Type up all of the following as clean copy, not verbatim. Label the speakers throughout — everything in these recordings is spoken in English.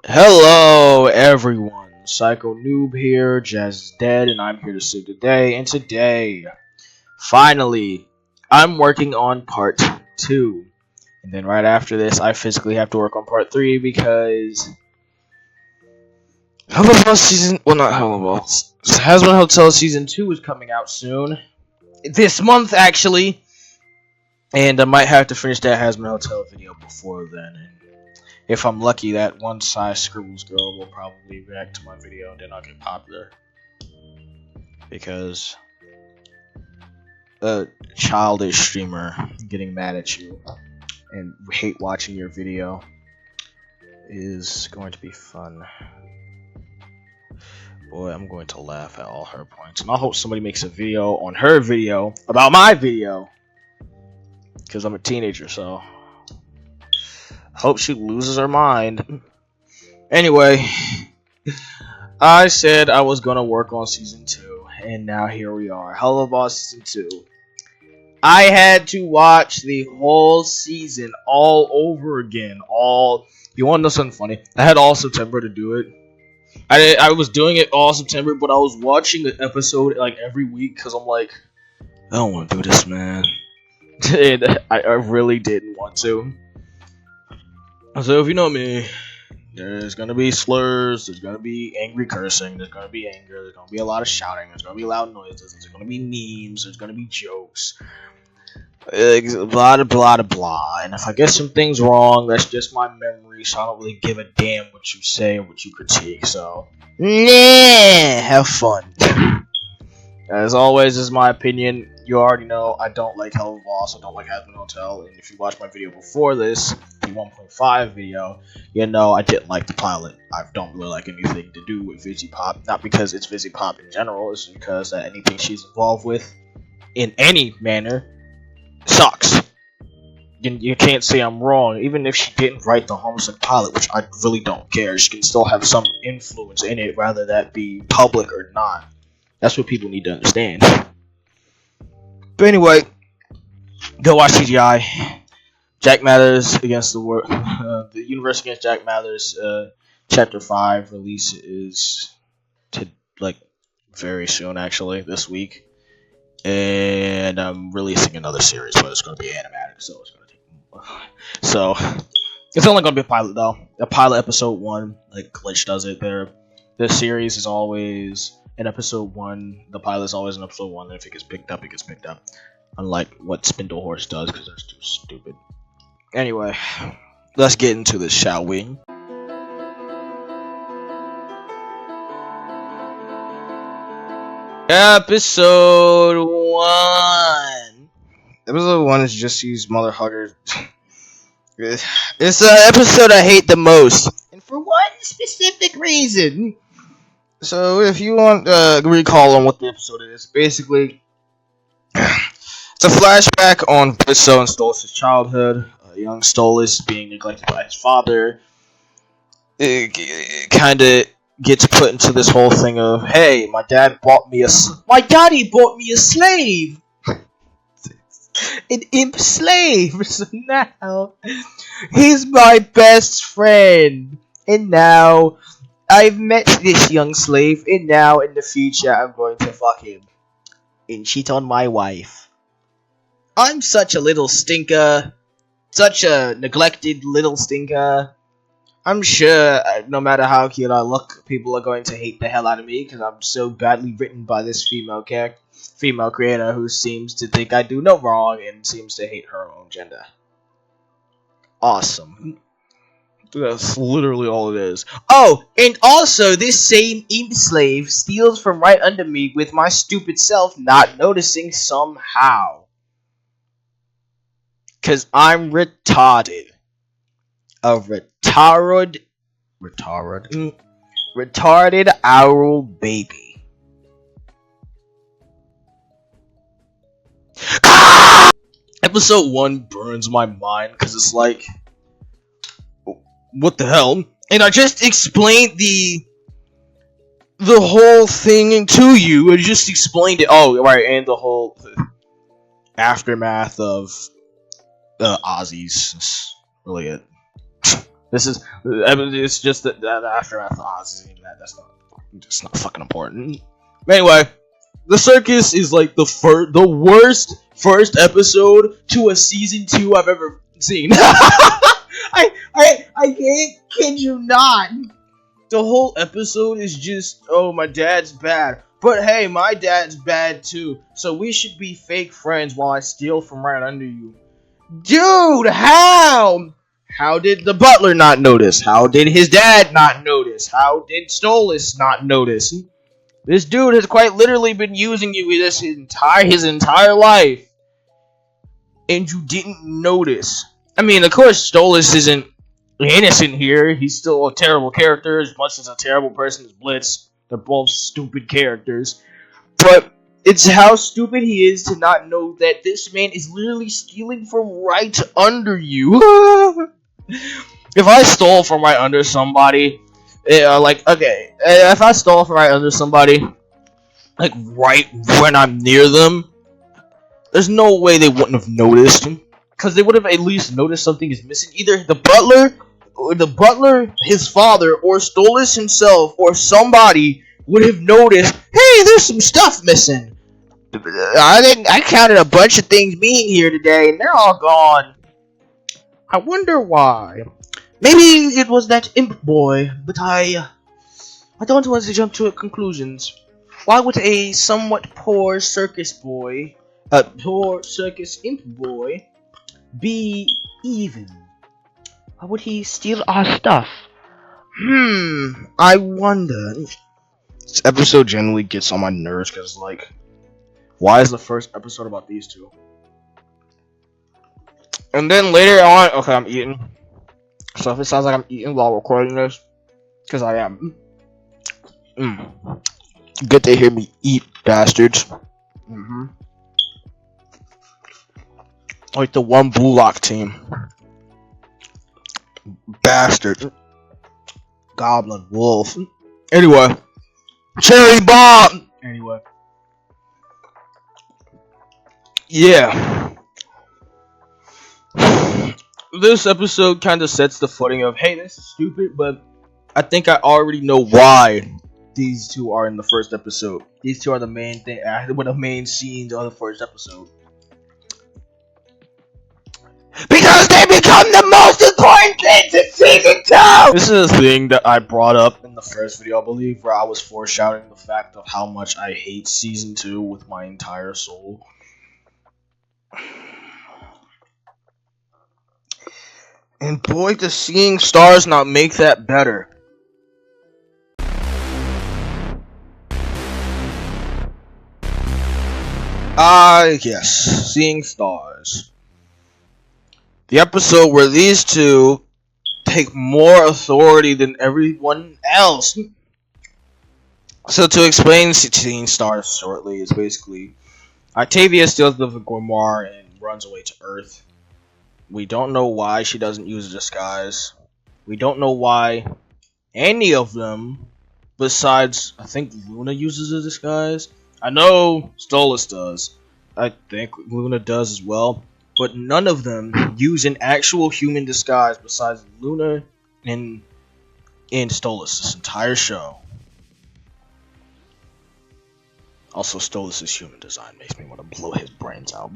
Speaker 1: Hello, everyone. Psycho Noob here. Jazz is dead, and I'm here to save the day. And today, finally, I'm working on part 2. And then right after this, I physically have to work on part 3 because Helluva season. Well, not Helluva. HAZBIN Hotel season 2 is coming out soon. This month, actually. And I might have to finish that HAZBIN Hotel video before then. And if I'm lucky, that one size scribbles girl will probably react to my video and then I'll get popular. Because a childish streamer getting mad at you and hate watching your video is going to be fun. Boy, I'm going to laugh at all her points. And I hope somebody makes a video on her video about my video. Because I'm a teenager, so hope she loses her mind. Anyway, I said I was gonna work on season 2, and now here we are. Helluva season 2. I had to watch the whole season all over again. You want to know something funny? I had all September to do it. I was doing it all September, but I was watching the episode like every week because I'm like, I don't want to do this, man. And I really didn't want to. So if you know me, there's gonna be slurs, there's gonna be angry cursing, there's gonna be anger, there's gonna be a lot of shouting, there's gonna be loud noises, there's gonna be memes, there's gonna be jokes, blah blah blah. And if I get some things wrong, that's just my memory, so I don't really give a damn what you say or what you critique. So, have fun. As always, this is my opinion. You already know I don't like Helluva, so I don't like HAZBIN Hotel. And if you watched my video before this, the 1.5 video, you know I didn't like the pilot. I don't really like anything to do with Vizzy Pop. Not because it's Vizzy Pop in general, it's because anything she's involved with, in any manner, sucks. You can't say I'm wrong. Even if she didn't write the homesick pilot, which I really don't care, she can still have some influence in it, whether that be public or not. That's what people need to understand. But anyway, go watch CGI. Jack Mathers against the world. The Universe Against Jack Mathers. Chapter 5 release is very soon, actually, this week. And I'm releasing another series, but it's going to be animatic, so it's going to take. So it's only going to be a pilot though. A pilot episode 1, like Glitch does it. The series is always in episode 1, the pilot's always in episode 1, and if it gets picked up, it gets picked up. Unlike what SpindleHorse does, because that's too stupid. Anyway, let's get into this, shall we? Episode 1. Episode 1 is just these mother huggers. It's the episode I hate the most, and for one specific reason. So, if you want recall on what the episode is, basically, it's a flashback on Brisso and Stolas' childhood. Young Stolas being neglected by his father. It kind of gets put into this whole thing of, hey, my daddy bought me a slave! An imp slave! So now, he's my best friend! And now, I've met this young slave, and now in the future I'm going to fuck him and cheat on my wife. I'm such a little stinker, such a neglected little stinker. I'm sure no matter how cute I look, people are going to hate the hell out of me because I'm so badly written by this female creator who seems to think I do no wrong and seems to hate her own gender. Awesome. That's literally all it is. Oh, and also, this same imp slave steals from right under me with my stupid self not noticing somehow. 'Cause I'm retarded. A retarded owl baby. Episode 1 burns my mind because it's like, what the hell? And I just explained the whole thing to you. I just explained it. Oh, right, and the whole aftermath of Ozzy's. That's really it. This is, it's just that after I thought, that's not fucking important. Anyway, the circus is like the worst first episode to a season 2 I've ever seen. I can't kid you not. The whole episode is just, oh, my dad's bad. But hey, my dad's bad too. So we should be fake friends while I steal from right under you. Dude, how? How did the butler not notice? How did his dad not notice? How did Stolas not notice? This dude has quite literally been using you his entire life. And you didn't notice. I mean, of course, Stolas isn't innocent here. He's still a terrible character, as much as a terrible person is Blitz. They're both stupid characters. But it's how stupid he is to not know that this man is literally stealing from right under you. If I stole from right under somebody, if I stole from right under somebody, like right when I'm near them, there's no way they wouldn't have noticed. Because they would have at least noticed something is missing. Either the butler, his father, or Stolas himself, or somebody would have noticed, hey, there's some stuff missing. I counted a bunch of things being here today, and they're all gone. I wonder why. Maybe it was that imp boy, but I don't want to jump to conclusions. Why would a somewhat poor circus imp boy, be even? Why would he steal our stuff? I wonder. This episode generally gets on my nerves because, like, why is the first episode about these two? And then later on, okay, I'm eating. So if it sounds like I'm eating while recording this, because I am. Good to hear me eat, bastards. Like the one Blue Lock team. Bastard. Goblin, wolf. Anyway. Cherry bomb! Anyway. Yeah. This episode kind of sets the footing of, hey, this is stupid, but I think I already know why these two are in the first episode. These two are the main thing, one of the main scenes of the first episode. Because they become the most important things in season 2! This is a thing that I brought up in the first video, I believe, where I was foreshadowing the fact of how much I hate season 2 with my entire soul. And boy, does seeing stars not make that better. Yes, seeing stars. The episode where these two take more authority than everyone else. So to explain seeing stars shortly, is basically Octavia steals the Gormar and runs away to Earth. We don't know why she doesn't use a disguise. We don't know why any of them, besides, I think Luna uses a disguise. I know Stolas does. I think Luna does as well. But none of them use an actual human disguise besides Luna and Stolas this entire show. Also, Stolas' human design makes me want to blow his brains out.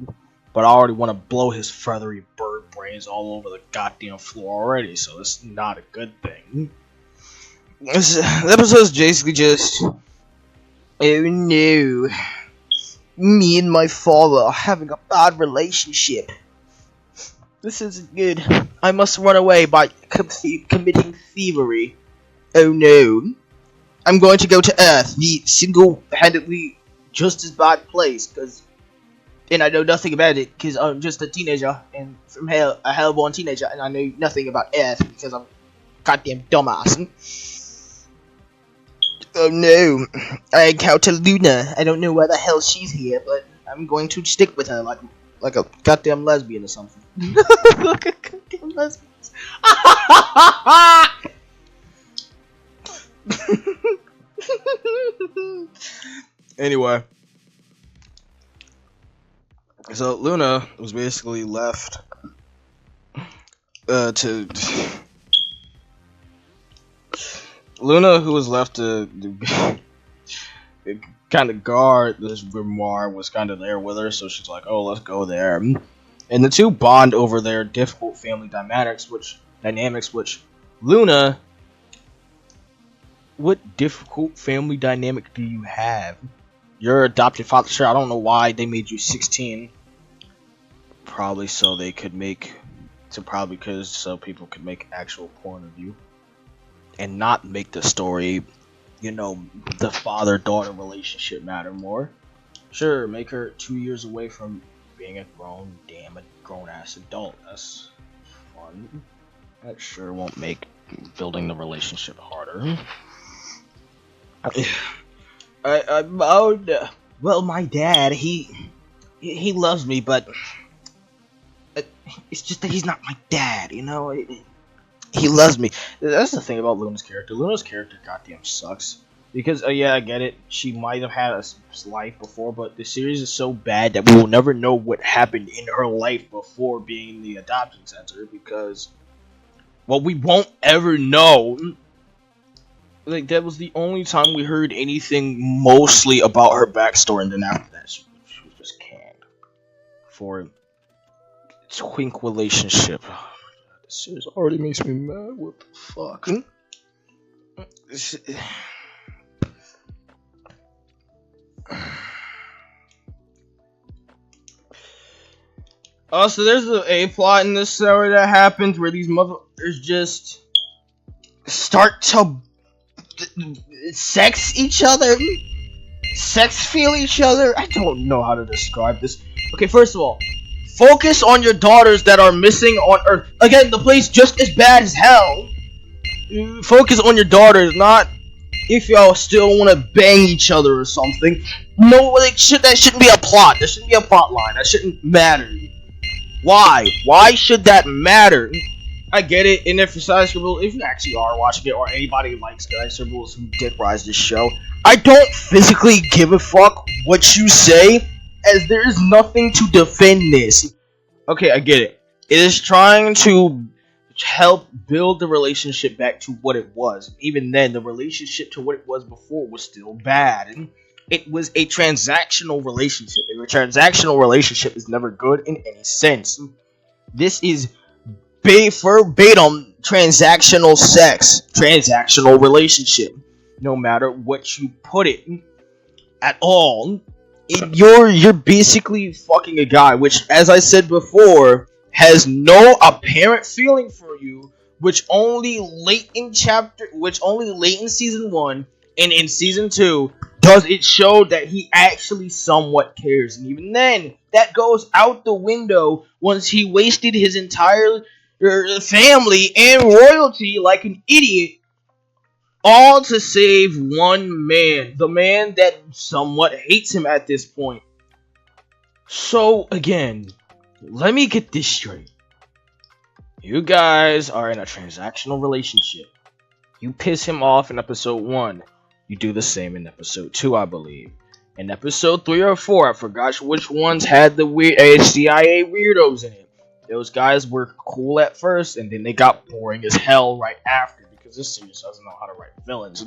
Speaker 1: But I already want to blow his feathery bird brains all over the goddamn floor already, so it's not a good thing. This episode is basically just, oh no, me and my father are having a bad relationship. This isn't good. I must run away by committing thievery. Oh no. I'm going to go to Earth, the single-handedly just as bad place, and I know nothing about it, because I'm just a teenager, and from hell, a hellborn teenager, and I know nothing about Earth, because I'm a goddamn dumbass. Oh no, I encounter Luna. I don't know why the hell she's here, but I'm going to stick with her like a goddamn lesbian or something. Like a goddamn lesbian. Anyway, so Luna was basically left to Luna, who was left to kind of guard this grimoire, was kind of there with her, so she's like, "Oh, let's go there." And the two bond over their difficult family dynamics, which Luna, what difficult family dynamic do you have? Your adopted father, sure, I don't know why they made you 16. Probably so they could probably because so people could make actual porn of you. And not make the story, the father-daughter relationship matter more. Sure, make her 2 years away from being a grown-ass adult. That's fun. That sure won't make building the relationship harder. Well, my dad, he loves me, but it's just that he's not my dad, He loves me. That's the thing about Luna's character. Luna's character goddamn sucks. Because, yeah, I get it. She might have had a life before, but the series is so bad that we will never know what happened in her life before being in the adoption center. Because, well, we won't ever know. Like, that was the only time we heard anything mostly about her backstory, and then after that, she was just canned. For a twink relationship. This series already makes me mad. What the fuck? So there's a plot in this story that happens where these motherfuckers just start to sex each other, sex feel each other. I don't know how to describe this. Okay, first of all, focus on your daughters that are missing on Earth. Again, the place just as bad as hell. Focus on your daughters, not if y'all still want to bang each other or something. No, that shouldn't be a plot. There shouldn't be a plot line. That shouldn't matter. Why? Why should that matter? I get it, and if you actually are watching it, or anybody likes Guys Rules who did rise this show, I don't physically give a fuck what you say, as there is nothing to defend this. Okay, I get it. It is trying to help build the relationship back to what it was. Even then, the relationship to what it was before was still bad. It was a transactional relationship. And a transactional relationship is never good in any sense. This is verbatim transactional sex, transactional relationship. No matter what you put it at all, you're basically fucking a guy, which, as I said before, has no apparent feeling for you, which only late in season 1 and in season 2 does it show that he actually somewhat cares. And even then, that goes out the window once he wasted his entire family and royalty like an idiot, all to save one man, the man that somewhat hates him at this point. So again, let me get this straight. You guys are in a transactional relationship. You piss him off in episode 1. You do the same in episode 2, I believe. In episode 3 or 4, I forgot which ones had the weird CIA weirdos in it. Those guys were cool at first, and then they got boring as hell right after, because this series doesn't know how to write villains.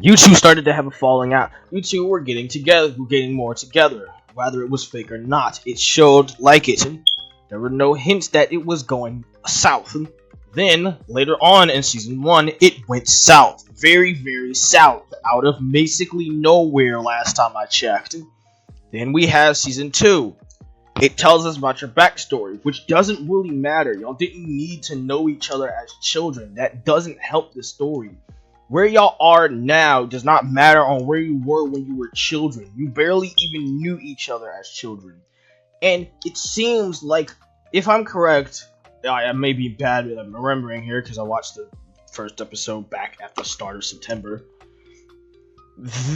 Speaker 1: You two started to have a falling out. You two were getting more together. Whether it was fake or not, it showed like it. There were no hints that it was going south. Then, later on in season 1, it went south. Very, very south. Out of basically nowhere last time I checked. Then we have season 2. It tells us about your backstory, which doesn't really matter. Y'all didn't need to know each other as children. That doesn't help the story. Where y'all are now does not matter on where you were when you were children. You barely even knew each other as children. And it seems like, if I'm correct, I may be bad at remembering here because I watched the first episode back at the start of September.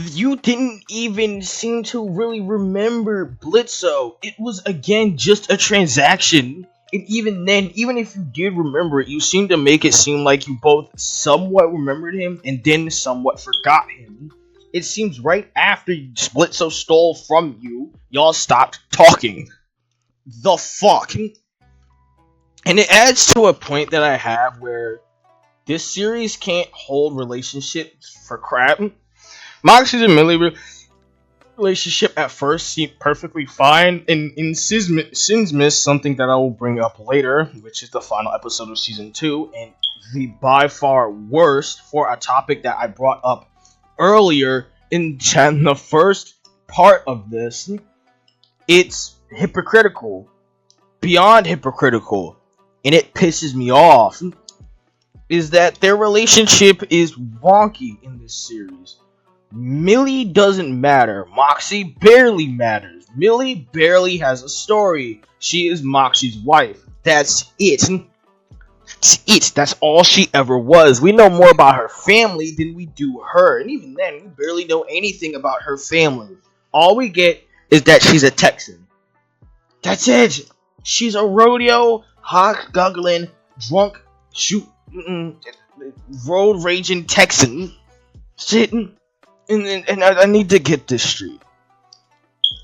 Speaker 1: You didn't even seem to really remember Blitzo. It was, again, just a transaction. And even then, even if you did remember it, you seemed to make it seem like you both somewhat remembered him and then somewhat forgot him. It seems right after Blitzo stole from you, y'all stopped talking. The fuck? And it adds to a point that I have where This series can't hold relationships for crap. Moxie's and Millie relationship at first seemed perfectly fine, and in Sinsmas, something that I will bring up later, which is the final episode of season 2, and the by far worst for a topic that I brought up earlier in the first part of this. It's hypocritical, beyond hypocritical, and it pisses me off, is that their relationship is wonky in this series. Millie doesn't matter. Moxie barely matters. Millie barely has a story. She is Moxie's wife. That's it. That's it. That's all she ever was. We know more about her family than we do her. And even then, we barely know anything about her family. All we get is that she's a Texan. That's it. She's a rodeo, hog-goggling, drunk, road raging Texan. Sitting. And I need to get this straight.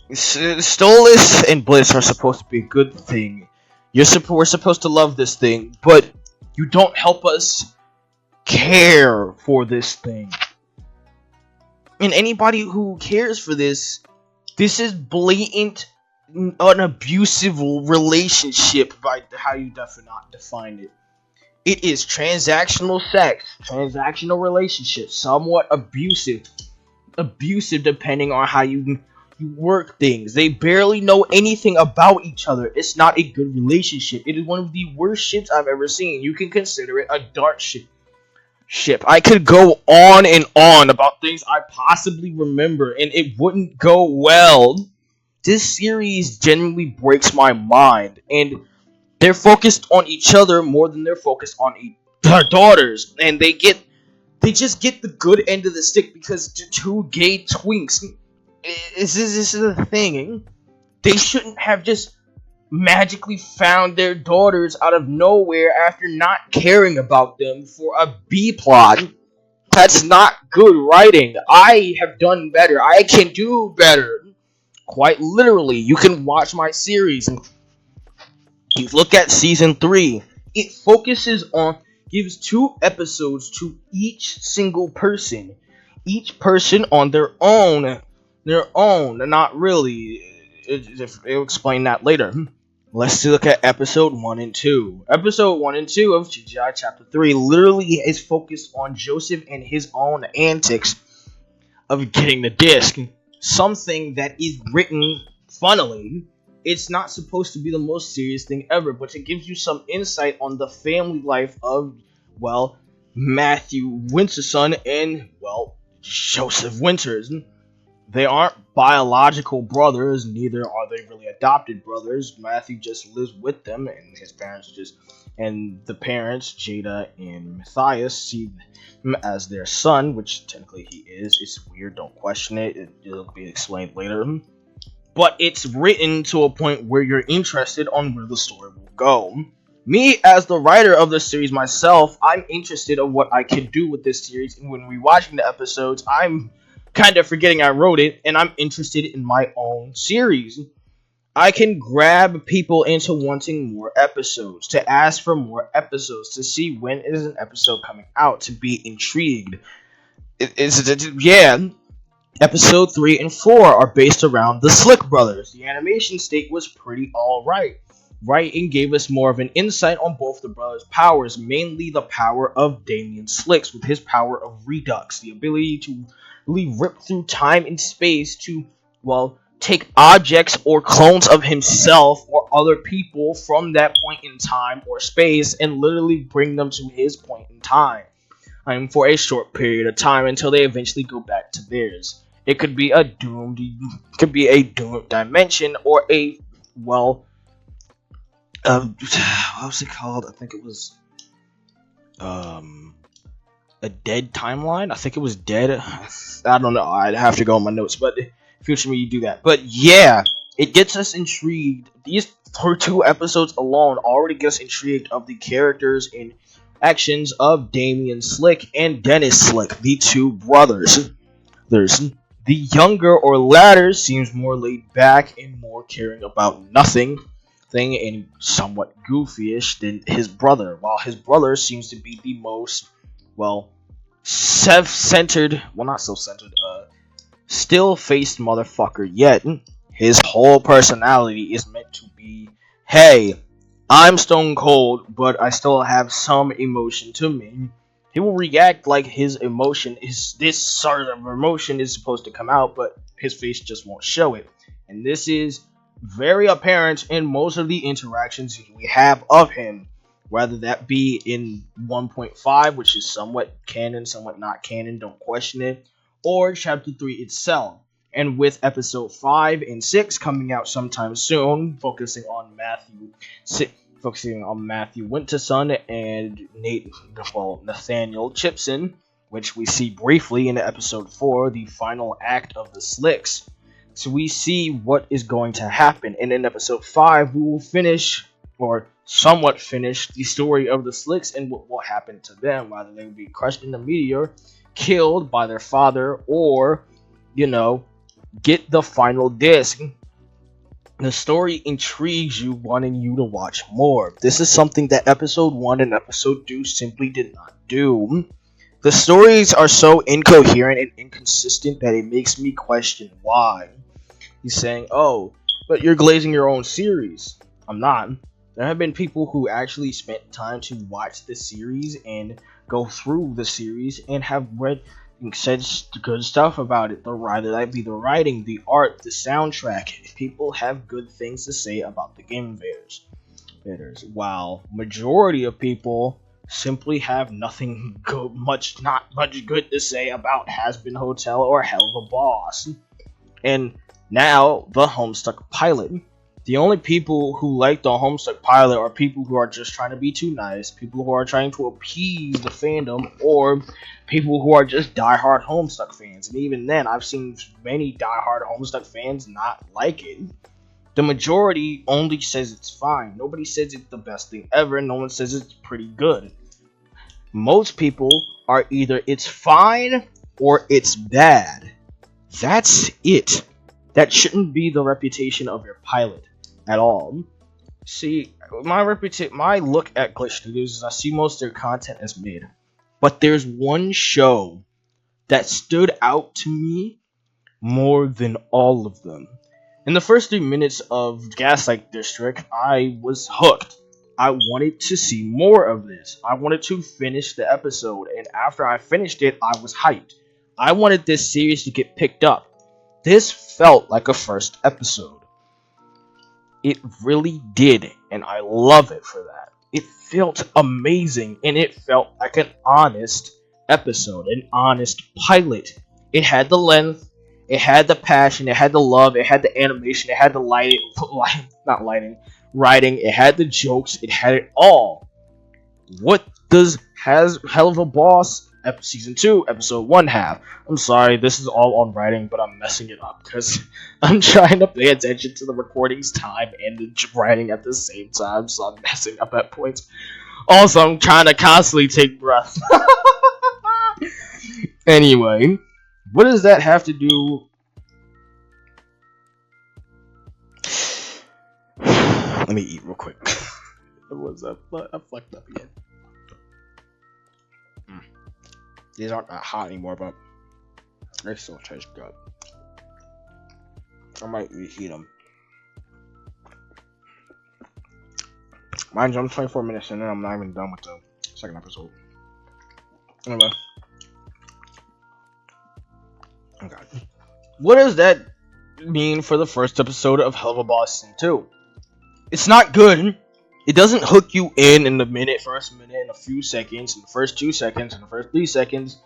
Speaker 1: Stolas and Bliss are supposed to be a good thing. We're supposed to love this thing, but you don't help us care for this thing. And anybody who cares for this is blatant, an abusive relationship by how you define it. It is transactional sex, transactional relationship, somewhat abusive depending on how you work things. They barely know anything about each other. It's not a good relationship. It is one of the worst ships I've ever seen. You can consider it a dark ship. I could go on and on about things I possibly remember, and it wouldn't go well. This series genuinely breaks my mind, and they're focused on each other more than they're focused on their daughters, and they just get the good end of the stick because two gay twinks. This is the thing. They shouldn't have just magically found their daughters out of nowhere after not caring about them for a B plot. That's not good writing. I have done better. I can do better. Quite literally, you can watch my series and you look at season 3. It focuses on gives 2 episodes to each single person. Each person on their own. Not really. I'll explain that later. Let's look at episode 1 and 2. Episode 1 and 2 of GGI Chapter 3 literally is focused on Joseph and his own antics of getting the disc. Something that is written funnily. It's not supposed to be the most serious thing ever, but it gives you some insight on the family life of, well, Matthew Winterson and, well, Joseph Winters. They aren't biological brothers, neither are they really adopted brothers. Matthew just lives with them, and his parents and the parents, Jada and Matthias, see him as their son, which technically he is. It's weird, don't question it. It'll be explained later. But it's written to a point where you're interested on where the story will go. Me, as the writer of the series myself, I'm interested in what I can do with this series, and when rewatching the episodes, I'm kind of forgetting I wrote it, and I'm interested in my own series. I can grab people into wanting more episodes, to ask for more episodes, to see when is an episode coming out, to be intrigued. Episode 3 and 4 are based around the Slick brothers. The animation state was pretty alright. Writing gave us more of an insight on both the brothers' powers, mainly the power of Damian Slicks with his power of Redux, the ability to really rip through time and space to, well, take objects or clones of himself or other people from that point in time or space and literally bring them to his point in time. For a short period of time until they eventually go back to theirs. It could be a doomed dimension or a, well, what was it called? I think it was a dead timeline. I think it was dead. I don't know. I'd have to go on my notes, but future me, you do that. But yeah, it gets us intrigued. These 2 episodes alone already get us intrigued of the characters and actions of Damian Slick and Dennis Slick, the 2 brothers. The younger or latter seems more laid back and more caring about nothing and somewhat goofyish than his brother, while his brother seems to be the most well, self-centered, well, not self-centered, still-faced motherfucker, yet his whole personality is meant to be, hey, I'm stone cold, but I still have some emotion to me. He will react like his emotion is, this sort of emotion is supposed to come out, but his face just won't show it. And this is very apparent in most of the interactions we have of him, whether that be in 1.5, which is somewhat canon, somewhat not canon, don't question it, or Chapter 3 itself. And with Episode 5 and 6 coming out sometime soon, focusing on Matthew Winterson and Nathaniel Chipson, which we see briefly in Episode 4, the final act of the Slicks. So we see what is going to happen. And in Episode 5, we will finish, or somewhat finish, the story of the Slicks and what will happen to them. Whether they will be crushed in a meteor, killed by their father, or, get the final disc. The story intrigues you, wanting you to watch more. This is something that Episode 1 and Episode 2 simply did not do. The stories are so incoherent and inconsistent that it makes me question why. He's saying, oh, but you're glazing your own series. I'm not. There have been people who actually spent time to watch the series and go through the series and have read and said good stuff about it. Whether that be the writing, the art, the soundtrack. People have good things to say about the Game Invaders. While majority of people simply have nothing good, not much good to say about HAZBIN Hotel or Helluva Boss. And now the Homestuck pilot. The only people who like the Homestuck pilot are people who are just trying to be too nice, people who are trying to appease the fandom, or people who are just diehard Homestuck fans. And even then, I've seen many diehard Homestuck fans not like it. The majority only says it's fine. Nobody says it's the best thing ever. No one says it's pretty good. Most people are either it's fine or it's bad. That's it. That shouldn't be the reputation of your pilot at all. See, my look at Glitch Studios is I see most of their content as mid. But there's one show that stood out to me more than all of them. In the first 3 minutes of Gaslight District, I was hooked. I wanted to see more of this. I wanted to finish the episode, and after I finished it, I was hyped. I wanted this series to get picked up. This felt like a first episode. It really did, and I love it for that. It felt amazing, and it felt like an honest episode, an honest pilot. It had the length, it had the passion, it had the love, it had the animation, it had the writing, it had the jokes, it had it all. What does Helluva Boss Season 2, Episode 1 have? I'm sorry, this is all on writing, but I'm messing it up because I'm trying to pay attention to the recording's time and the writing at the same time, so I'm messing up at points. Also, I'm trying to constantly take breaths. Anyway, what does that have to do? Let me eat real quick. What's up? I fucked up again. These aren't that hot anymore, but they still taste good. I might reheat them. Mind you, I'm 24 minutes in and I'm not even done with the second episode. Anyway. Okay. What does that mean for the first episode of Helluva Boss Season 2? It's not good. It doesn't hook you in the first minute, in a few seconds, in the first 2 seconds, in the first 3 seconds.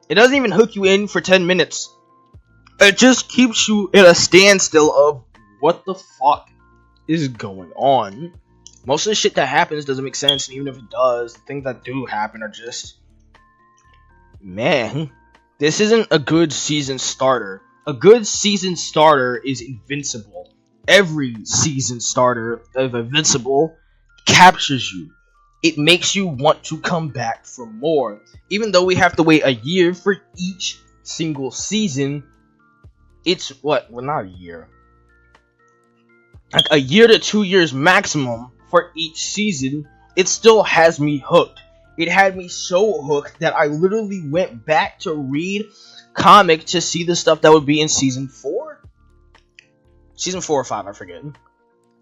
Speaker 1: It doesn't even hook you in for 10 minutes. It just keeps you at a standstill of what the fuck is going on. Most of the shit that happens doesn't make sense, and even if it does, the things that do happen are just... Man, this isn't a good season starter. A good season starter is Invincible. Every season starter of Invincible captures you. It makes you want to come back for more. Even though we have to wait a year for each single season, it's what? Well, not a year. Like a year to 2 years maximum for each season, it still has me hooked. It had me so hooked that I literally went back to read comic to see the stuff that would be in season 4? Season 4 or 5, I forget.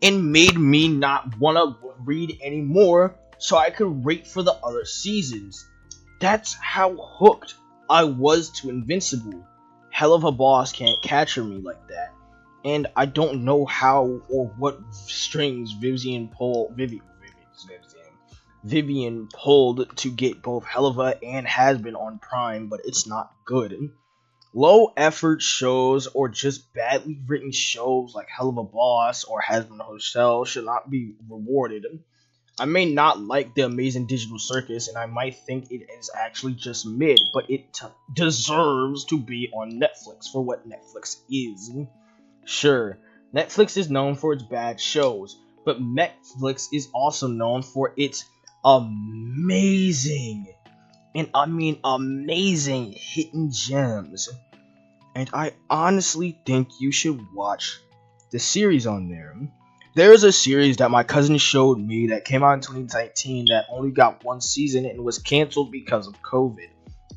Speaker 1: And made me not want to read anymore so I could wait for the other seasons. That's how hooked I was to Invincible. Hell of a boss can't capture me like that. And I don't know how or what strings Vivian pulled to get both Helluva and HAZBIN on Prime, but it's not good. Low effort shows or just badly written shows like Hell of a Boss or HAZBIN Hotel should not be rewarded. I may not like the Amazing Digital Circus, and I might think it is actually just mid, but it deserves to be on Netflix for what Netflix is. Sure, Netflix is known for its bad shows, but Netflix is also known for its amazing, and I mean amazing, hidden gems. And I honestly think you should watch the series on there. There's a series that my cousin showed me that came out in 2019 that only got 1 season and was canceled because of COVID.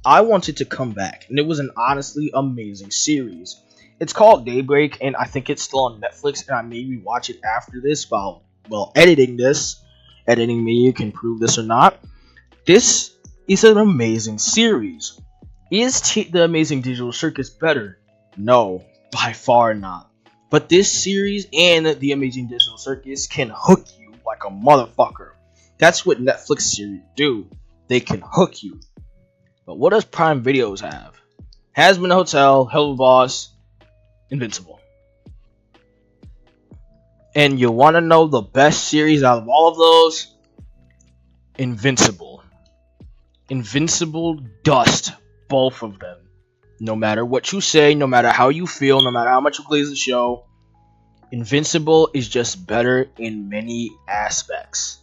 Speaker 1: I wanted to come back, and it was an honestly amazing series. It's called Daybreak, and I think it's still on Netflix, and I maybe watch it after this while editing this. Editing me, you can prove this or not. This is an amazing series. Is the Amazing Digital Circus better? No, by far not. But this series and the Amazing Digital Circus can hook you like a motherfucker. That's what Netflix series do. They can hook you. But what does Prime Videos have? HAZBIN Hotel, Hell of a Boss, Invincible. And you want to know the best series out of all of those? Invincible. Invincible dust both of them. No matter what you say, no matter how you feel, no matter how much you glaze the show, Invincible is just better in many aspects.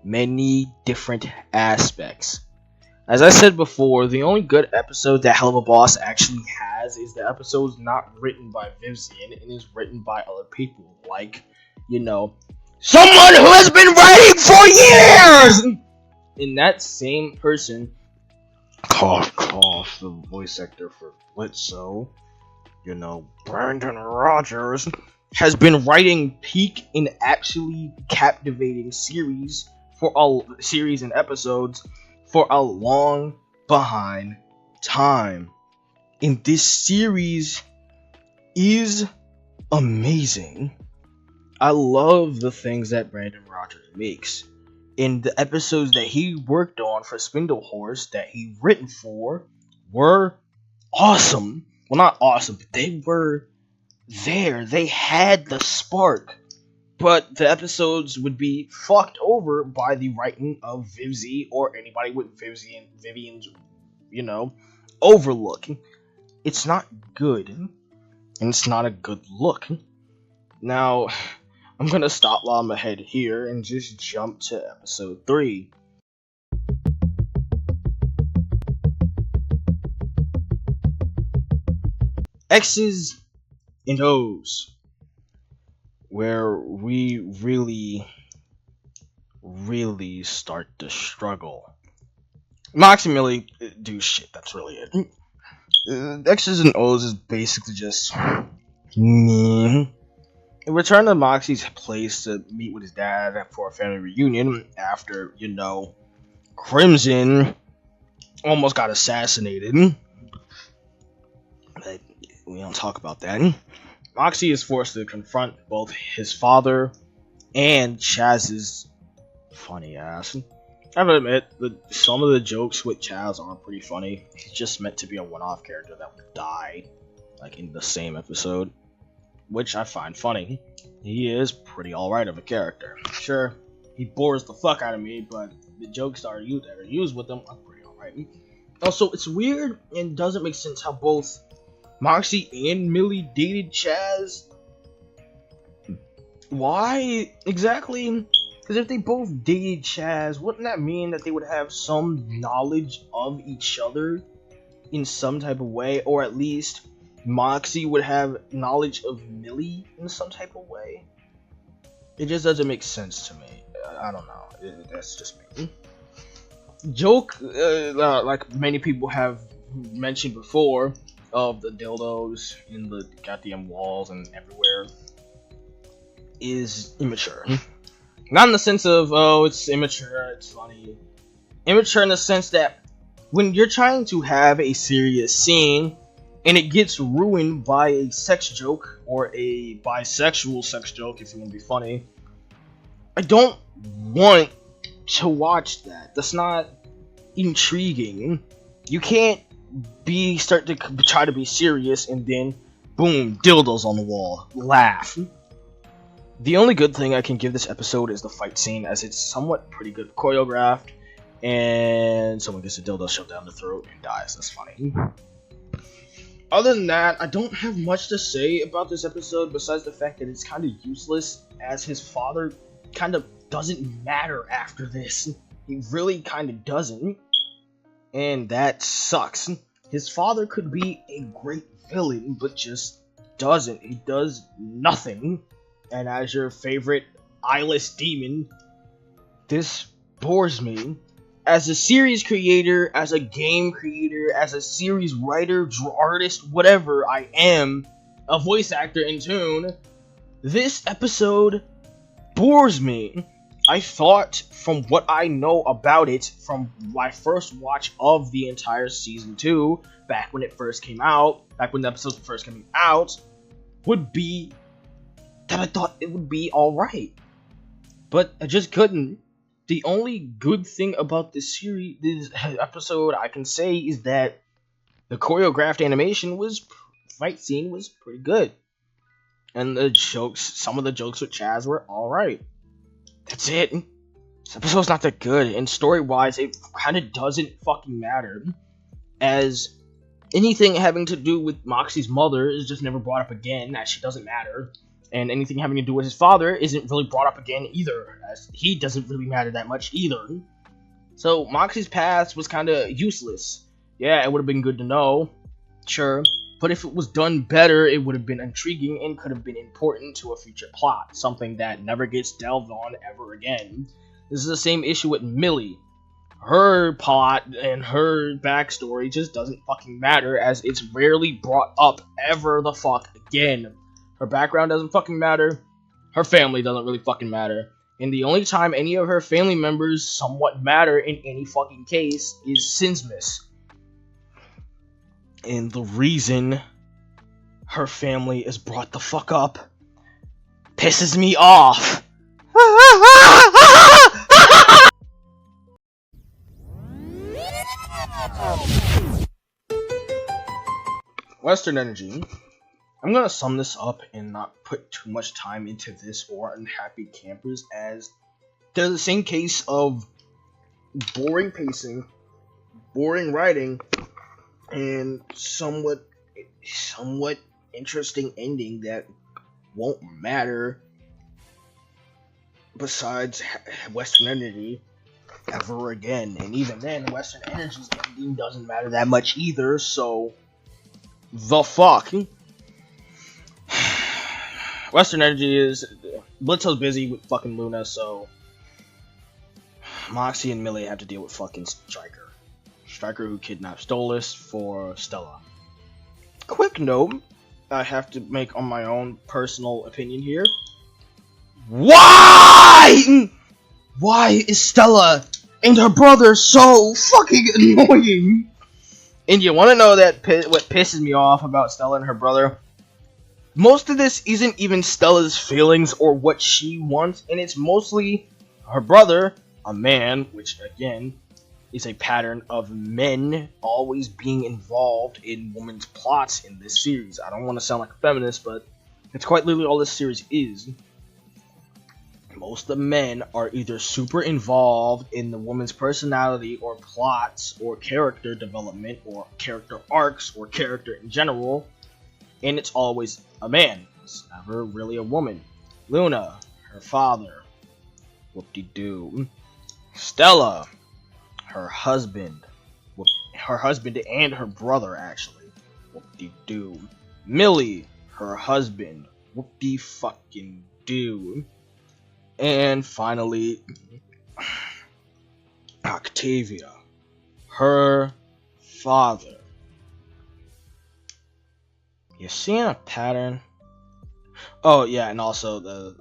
Speaker 1: Many different aspects. As I said before, the only good episode that Hell of a Boss actually has is the episodes not written by Vivian and is written by other people. Like, someone who has been writing for years! And that same person, cough, the voice actor for Blitzo, Brandon Rogers, has been writing peak and actually captivating series and episodes for a long behind time. And this series is amazing. I love the things that Brandon Rogers makes. In the episodes that he worked on for SpindleHorse that he written for were awesome. Well, not awesome, but they were there. They had the spark. But the episodes would be fucked over by the writing of Vivzy or anybody with Vivian's, overlook. It's not good. And it's not a good look. Now, I'm gonna stop while I'm ahead here and just jump to episode 3. X's and O's, where we really start to struggle. Moxie and Millie do shit, that's really it. X's and O's is basically just me. In return to Moxie's place to meet with his dad for a family reunion after, Crimson almost got assassinated. But we don't talk about that. Moxie is forced to confront both his father and Chaz's funny ass. I have to admit, some of the jokes with Chaz are pretty funny. He's just meant to be a one-off character that would die, in the same episode, which I find funny. He is pretty alright of a character. Sure, he bores the fuck out of me, but the jokes that are used with him are pretty alright. Also, it's weird and doesn't make sense how both Moxie and Millie dated Chaz. Why exactly? Because if they both dated Chaz, wouldn't that mean that they would have some knowledge of each other in some type of way? Or at least Moxie would have knowledge of Millie in some type of way? It just doesn't make sense to me. I don't know. That's just me. joke, like many people have mentioned before, of the dildos in the goddamn walls and everywhere, is immature. Not in the sense of, oh, it's immature, it's funny. Immature in the sense that when you're trying to have a serious scene and it gets ruined by a sex joke or a bisexual sex joke, if you want to be funny, I don't want to watch that. That's not intriguing. You can't start to try to be serious and then boom, dildos on the wall. Laugh. The only good thing I can give this episode is the fight scene, as it's somewhat pretty good choreographed, and someone gets a dildo shoved down the throat and dies. That's funny. Other than that, I don't have much to say about this episode besides the fact that it's kind of useless, as his father kind of doesn't matter after this. He really kind of doesn't, and that sucks. His father could be a great villain, but just doesn't. He does nothing. And as your favorite eyeless demon, this bores me. As a series creator, as a game creator, as a series writer, artist, whatever I am, a voice actor in tune, this episode bores me. I thought, from what I know about it, from my first watch of the entire season 2, back when it first came out, back when the episodes first came out, would be that I thought it would be alright. But I just couldn't. The only good thing about this series, this episode, I can say is that the choreographed animation fight scene was pretty good. And the jokes, some of the jokes with Chaz were alright. That's it. This episode's not that good, and story-wise, it kind of doesn't fucking matter, as anything having to do with Moxie's mother is just never brought up again, as she doesn't matter, and anything having to do with his father isn't really brought up again either, as he doesn't really matter that much either. So Moxie's past was kind of useless. Yeah, it would have been good to know, sure, but if it was done better, it would have been intriguing and could have been important to a future plot, something that never gets delved on ever again. This is the same issue with Millie. Her plot and her backstory just doesn't fucking matter, as it's rarely brought up ever the fuck again. Her background doesn't fucking matter. Her family doesn't really fucking matter. And the only time any of her family members somewhat matter in any fucking case is Sinsmas. And the reason her family is brought the fuck up pisses me off. Western Energy. I'm gonna sum this up and not put too much time into this or Unhappy Campers, as they're the same case of boring pacing, boring writing, and somewhat interesting ending that won't matter besides Western Energy ever again. And even then, Western Energy's ending doesn't matter that much either, so the fuck. Western Energy is Blitzo's busy with fucking Luna, so Moxie and Millie have to deal with fucking Striker who kidnapped Stolas for Stella. Quick note I have to make on my own personal opinion here. Why is Stella and her brother so fucking annoying? And you want to know what pisses me off about Stella and her brother? Most of this isn't even Stella's feelings or what she wants, and it's mostly her brother, a man, which again is a pattern of men always being involved in women's plots in this series. I don't want to sound like a feminist, but it's quite literally all this series is. Most of the men are either super involved in the woman's personality or plots or character development or character arcs or character in general, and it's always a man. It's never really a woman. Luna, her father, whoop-de-doo. Stella, her husband and her brother, actually, whoop-de-doo. Millie, her husband, whoop-de-fucking-doo. And finally, Octavia, her father. You seeing a pattern? Oh yeah, and also the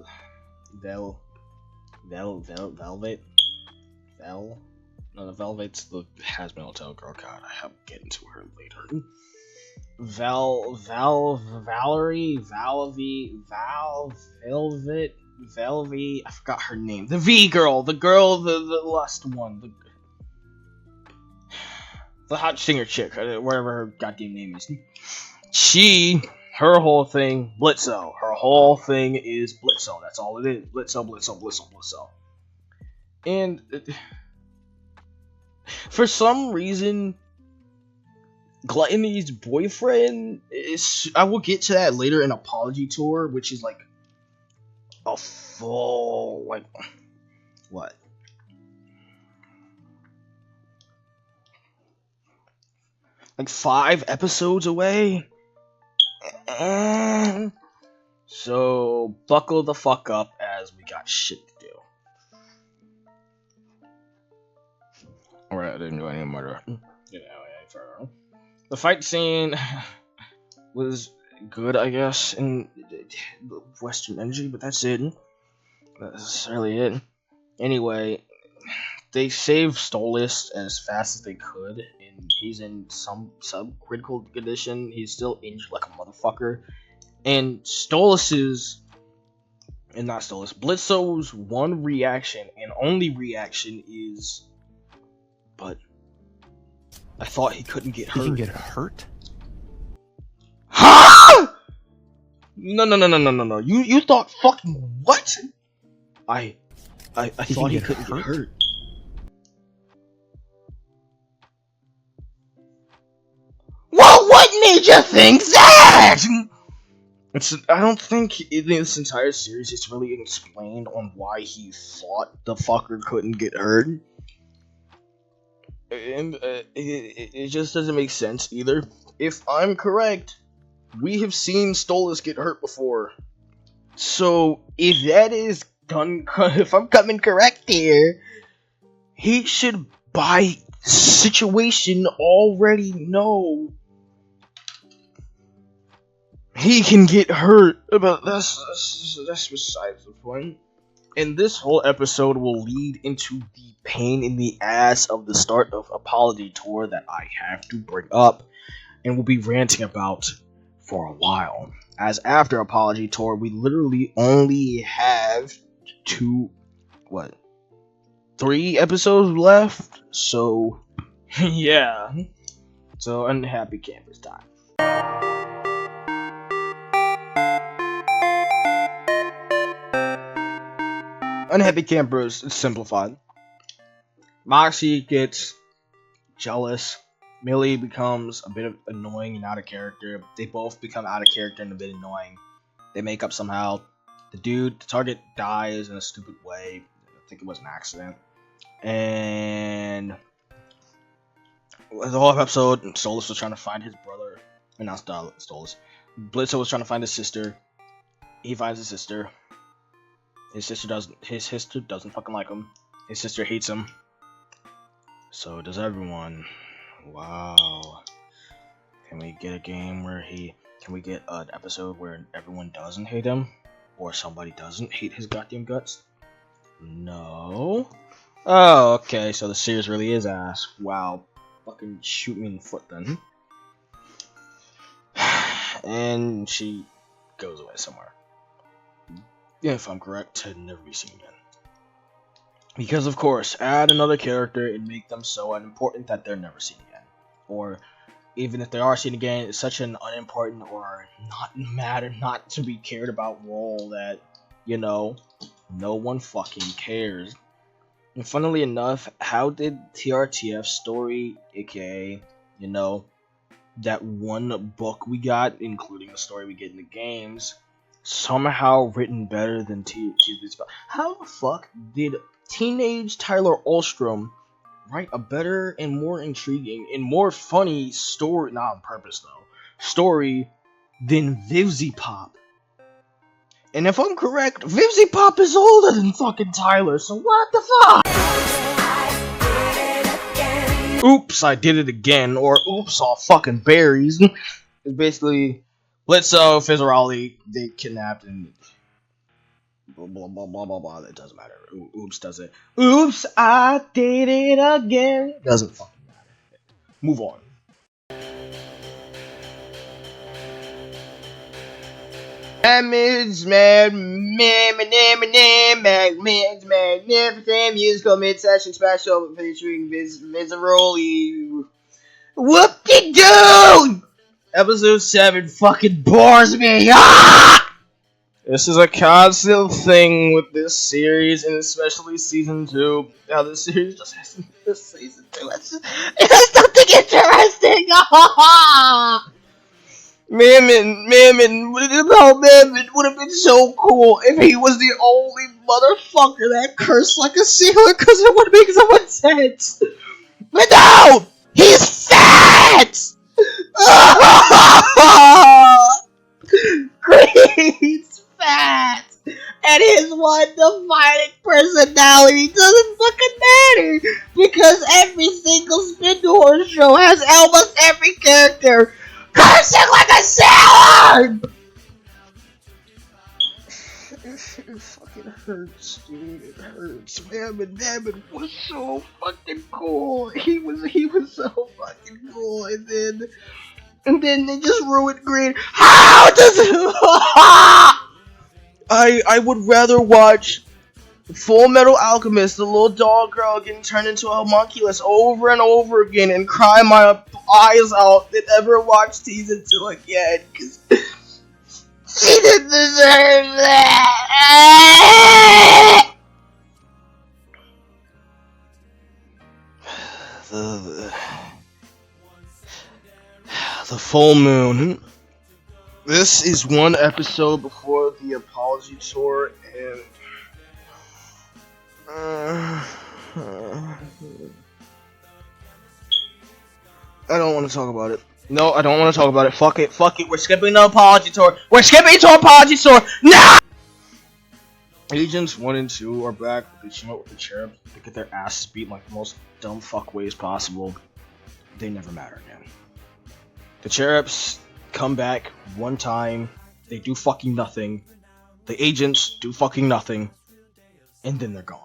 Speaker 1: Velvet. No, the Velvet's the HAZBIN Hotel girl. God, I have to get into her later. Valerie, Velvet, I forgot her name. The V girl, the last one, the hot singer chick, whatever her goddamn name is. Her whole thing, Blitzo. Her whole thing is Blitzo. That's all it is. Blitzo. And for some reason, Gluttony's boyfriend is. I will get to that later in Apology Tour, which is like a full, like, what? Like 5 episodes away? So, buckle the fuck up as we got shit to do. Alright, I didn't do any murder. The fight scene was good, I guess, in Western Energy, but that's it. That's really it. Anyway, they saved Stolas as fast as they could, and he's in some subcritical condition. He's still injured like a motherfucker. And Blitzo's one reaction and only reaction is, but I thought he couldn't get hurt.
Speaker 2: He can get hurt?
Speaker 1: Huh? No. You thought fucking what? I thought he couldn't get hurt. Well, what made you think that? I don't think in this entire series it's really explained on why he thought the fucker couldn't get hurt. And it just doesn't make sense either. If I'm correct, we have seen Stolas get hurt before. So if that is done, if I'm coming correct here, he should by situation already know he can get hurt. But that's besides the point. And this whole episode will lead into the pain in the ass of the start of Apology Tour that I have to bring up and will be ranting about for a while. As after Apology Tour, we literally only have 3 episodes left. So, yeah. So, unhappy campers time. Unhappy campers, it's simplified. Moxie gets jealous. Millie becomes a bit annoying and out of character. They both become out of character and a bit annoying. They make up somehow. The target dies in a stupid way. I think it was an accident. And the whole episode, Stolas was trying to find his brother. And not Stolas. Blitzo was trying to find his sister. He finds his sister. His sister doesn't fucking like him. His sister hates him. So does everyone. Wow. Can we get a game where can we get an episode where everyone doesn't hate him? Or somebody doesn't hate his goddamn guts? No. Oh, okay, so the series really is ass. Wow. Fucking shoot me in the foot then. And she goes away somewhere. If I'm correct, to never be seen again. Because, of course, add another character and make them so unimportant that they're never seen again. Or, even if they are seen again, it's such an unimportant or not to be cared about role that, no one fucking cares. And funnily enough, how did TRTF's story, aka, that one book we got, including the story we get in the games, somehow written better than TV's? How the fuck did teenage Tyler Ostrom write a better and more intriguing and more funny story, not on purpose though, story than Vivziepop? And if I'm correct, Vivziepop is older than fucking Tyler, so what the fuck? oops, I did it again, or oops, all fucking berries. It's basically Blitzo, Fizzaroli, they kidnapped and blah blah blah blah blah blah. That doesn't matter. Oops does it. Oops, I did it again. Doesn't fucking matter. Move on. Magnificent musical mid-session special featuring Fizzaroli. Whoop-de-doo! Episode 7 fucking bores me. Ah! This is a constant thing with this series, and especially season 2. How this series just has this season 2. It has nothing interesting. Mammon would have been so cool if he was the only motherfucker that cursed like a sailor, because it would make so much sense. But no! He's fat! He's fat! And his one defining personality doesn't fucking matter! Because every single SpindleHorse show has almost every character cursing like a sailor! It fucking hurts, dude. It hurts. Mammon was so fucking cool. He was so fucking cool, and then they just ruined Green. How does it? I would rather watch Full Metal Alchemist, the little dog girl getting turned into a homunculus over and over again, and cry my eyes out than ever watch season 2 again, because she didn't deserve that. The full moon. This is one episode before the apology tour, and I don't want to talk about it. No, I don't want to talk about it. Fuck it. We're skipping the apology tour. We're skipping to apology tour. No! Agents 1 and 2 are back. They team up with the Cherubs. They get their asses beat like the most dumb fuck ways possible. They never matter again. The Cherubs come back one time. They do fucking nothing. The agents do fucking nothing. And then they're gone.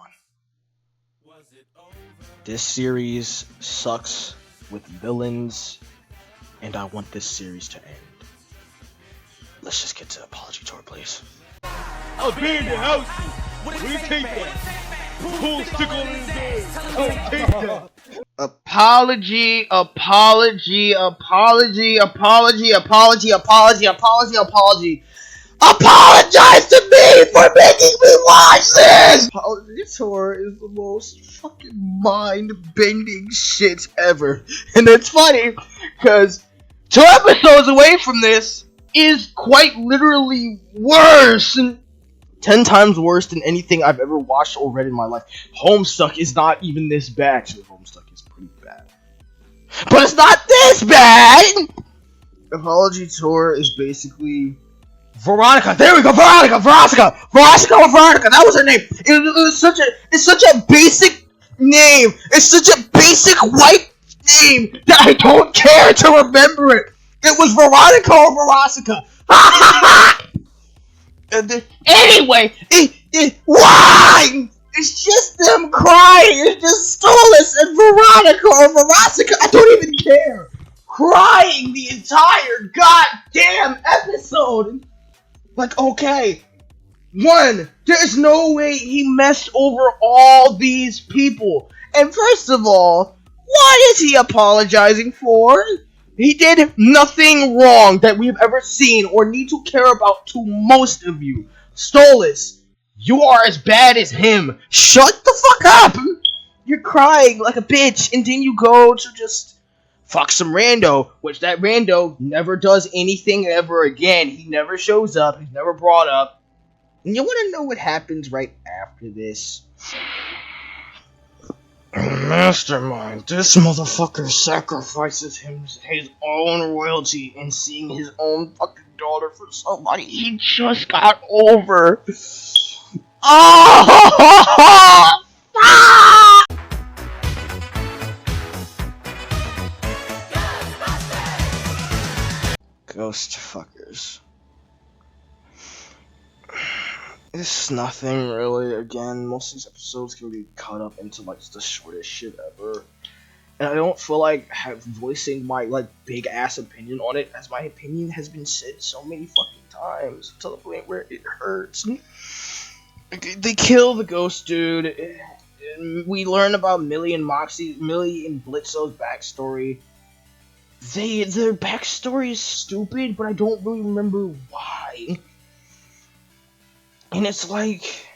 Speaker 1: This series sucks with villains, and I want this series to end. Let's just get to the apology tour, please.
Speaker 2: Abandoned houses. We take that. Pool stick on his head. Don't take that.
Speaker 1: Apology. Apologize to me for making me watch this! Apology tour is the most fucking mind-bending shit ever. And it's funny, because 2 episodes away from this is quite literally worse. 10 times worse than anything I've ever watched or read in my life. Homestuck is not even this bad. Actually, Homestuck is pretty bad. But it's not this bad! Apology tour is basically Veronica. There we go. Veronica. That was her name. It's such a basic name. It's such a basic white name that I don't care to remember it. It was Veronica or Verosica. And then, anyway, why? It's just them crying. It's just Stolas and Veronica or Verosica. I don't even care. Crying the entire goddamn episode. Like, okay, 1, there's no way he messed over all these people. And first of all, what is he apologizing for? He did nothing wrong that we've ever seen or need to care about to most of you. Stolas, you are as bad as him. Shut the fuck up! You're crying like a bitch, and then you go to just fuck some rando, which that rando never does anything ever again. He never shows up. He's never brought up. And you want to know what happens right after this? Mastermind, this motherfucker sacrifices his own royalty and seeing his own fucking daughter for somebody he just got over. Oh! Ghost fuckers. It's nothing really. Again, most of these episodes can be cut up into like the shortest shit ever. And I don't feel like voicing my like big ass opinion on it, as my opinion has been said so many fucking times to the point where it hurts. They kill the ghost dude. We learn about Millie and Blitzo's backstory. Their backstory is stupid, but I don't really remember why. And it's like,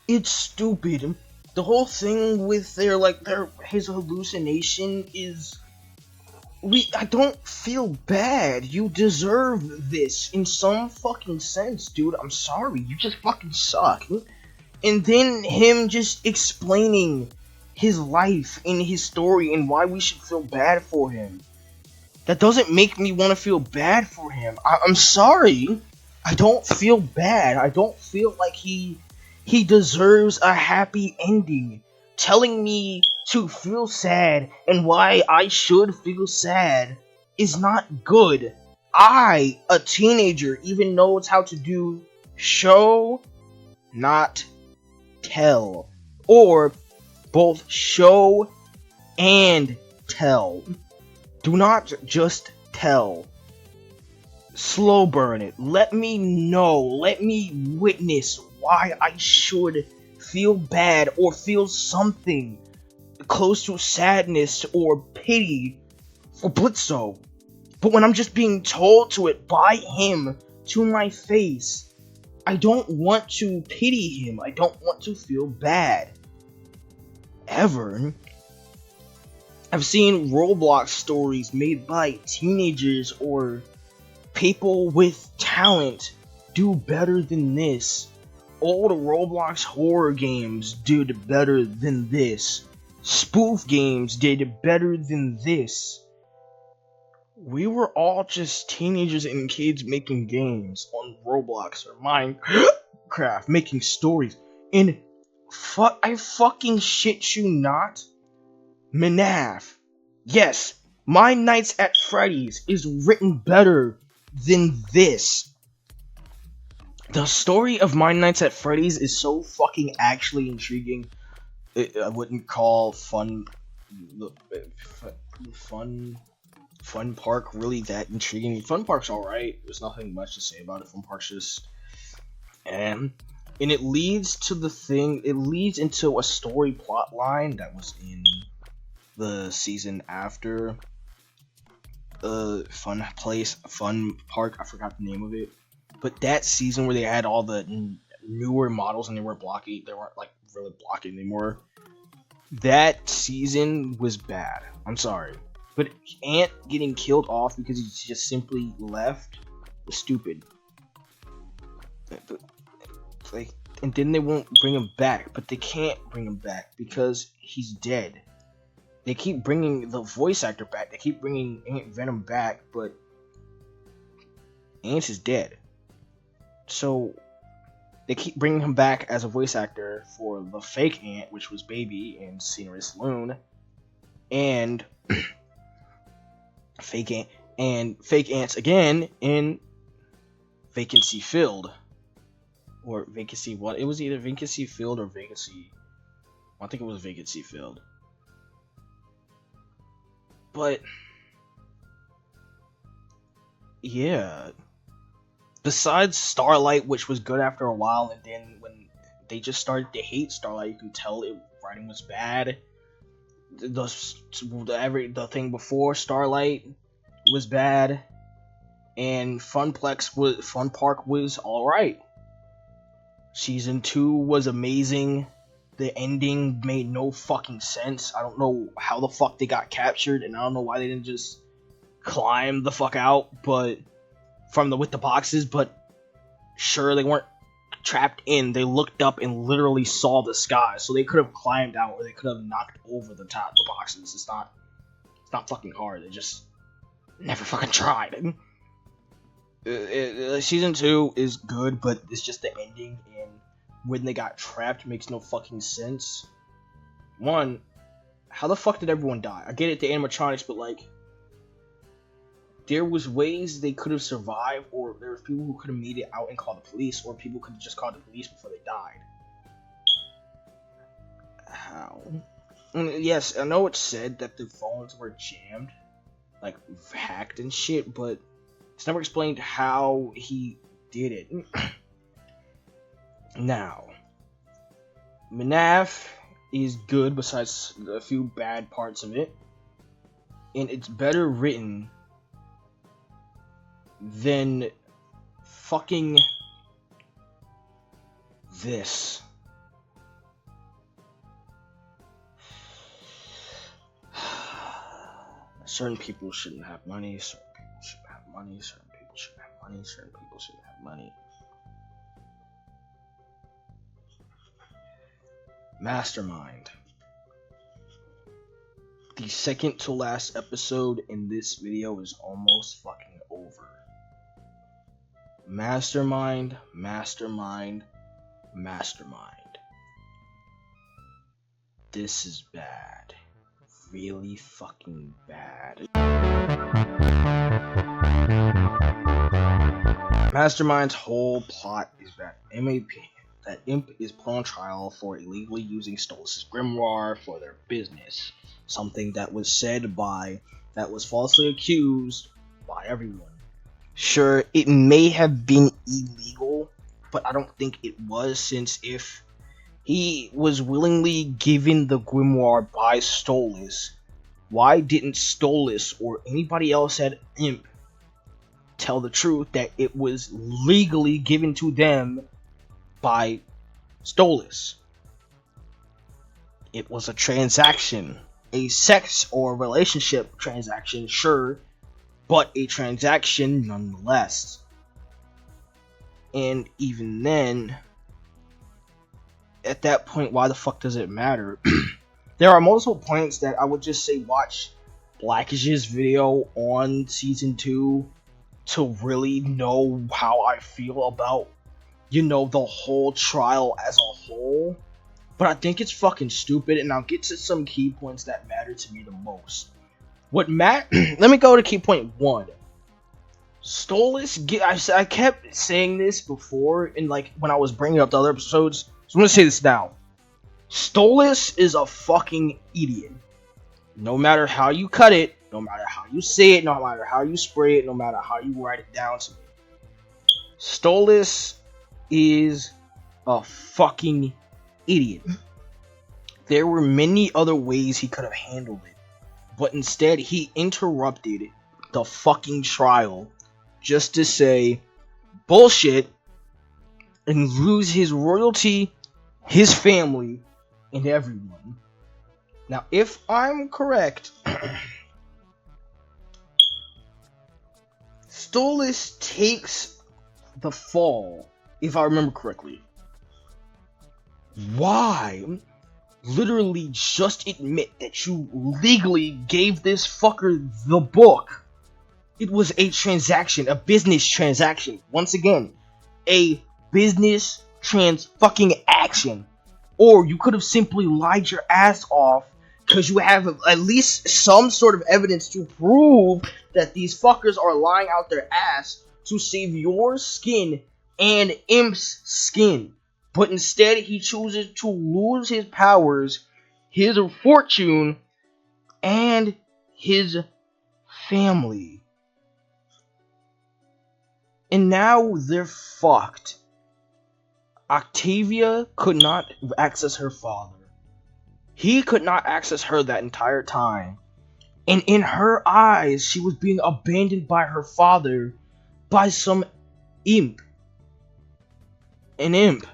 Speaker 1: it's stupid. The whole thing with his hallucination is, I don't feel bad. You deserve this in some fucking sense, dude. I'm sorry, you just fucking suck. And then him just explaining his life and his story and why we should feel bad for him. That doesn't make me want to feel bad for him. I'm sorry. I don't feel bad. I don't feel like he deserves a happy ending. Telling me to feel sad and why I should feel sad is not good. I, a teenager, even knows how to do show, not tell. Or both show and tell. Do not just tell. Slow burn it. Let me know. Let me witness why I should feel bad or feel something close to sadness or pity for Blitzo. But when I'm just being told to it by him to my face, I don't want to pity him. I don't want to feel bad. Ever. I've seen Roblox stories made by teenagers or people with talent do better than this. Old Roblox horror games did better than this. Spoof games did better than this. We were all just teenagers and kids making games on Roblox or Minecraft, making stories. And I fucking shit you not, Manaf. Yes, My Nights at Freddy's is written better than this. The story of My Nights at Freddy's is so fucking actually intriguing. I wouldn't call Fun Park really that intriguing. Fun Park's alright. There's nothing much to say about it. Fun Park's just and it leads to the thing. It leads into a story plot line that was in the season after Fun Park. I forgot the name of it. But that season where they had all the newer models and they weren't like really blocky anymore. That season was bad. I'm sorry. But Ant getting killed off because he just simply left was stupid. And then they won't bring him back. But they can't bring him back because he's dead. They keep bringing the voice actor back. They keep bringing Ant Venom back, but Ant is dead. So they keep bringing him back as a voice actor for the fake Ant, which was Baby in Scenery Saloon, and fake Ants again in Vacancy Filled, or Vacancy what? It was either Vacancy Filled or Vacancy. I think it was Vacancy Filled. But yeah. Besides Starlight, which was good after a while, and then when they just started to hate Starlight, you can tell writing was bad. The thing before Starlight was bad, and Fun Park was alright. Season 2 was amazing. The ending made no fucking sense. I don't know how the fuck they got captured, and I don't know why they didn't just climb the fuck out, but with the boxes, but sure, they weren't trapped in. They looked up and literally saw the sky, so they could have climbed out or they could have knocked over the top of the boxes. It's not fucking hard. They just never fucking tried. Season 2 is good, but it's just the ending and when they got trapped makes no fucking sense. One, how the fuck did everyone die? I get it, the animatronics, but like, there was ways they could have survived, or there was people who could have made it out and called the police, or people could have just called the police before they died. How? And yes, I know it said that the phones were jammed, like hacked and shit, but it's never explained how he did it. Now, Manaf is good besides a few bad parts of it, and it's better written than fucking this. Certain people shouldn't have money, certain people shouldn't have money, certain people shouldn't have money, certain people shouldn't have money. Mastermind. The second to last episode in this video is almost fucking over. Mastermind, mastermind, mastermind. This is bad. Really fucking bad. Mastermind's whole plot is that Imp is put on trial for illegally using Stolas' grimoire for their business. Something that was falsely accused by everyone. Sure, it may have been illegal, but I don't think it was, since if he was willingly given the grimoire by Stolas, why didn't Stolas or anybody else at Imp tell the truth that it was legally given to them by Stolas? It was a transaction, a sex or relationship transaction, sure, but a transaction nonetheless. And even then, at that point, why the fuck does it matter? There are multiple points that I would just say watch blackishhh's video on season 2 to really know how I feel about, you know, the whole trial as a whole. But I think it's fucking stupid, and I'll get to some key points that matter to me the most. Let me go to key point 1. Stolas, I kept saying this before, and like when I was bringing up the other episodes, so I'm gonna say this now. Stolas is a fucking idiot. No matter how you cut it, no matter how you say it, no matter how you spray it, no matter how you write it down to me. Stolas is a fucking idiot. There were many other ways he could have handled it, but instead he interrupted the fucking trial just to say bullshit and lose his royalty, his family, and everyone. Now, if I'm correct, Stolas takes the fall, if I remember correctly. Why? Literally just admit that you legally gave this fucker the book. It was a transaction, a business transaction. Once again, a business fucking action. Or you could have simply lied your ass off because you have at least some sort of evidence to prove that these fuckers are lying out their ass to save your skin and Imp's skin. But instead, he chooses to lose his powers, his fortune, and his family. And now they're fucked. Octavia could not access her father. He could not access her that entire time. And in her eyes, she was being abandoned by her father by some imp. An imp.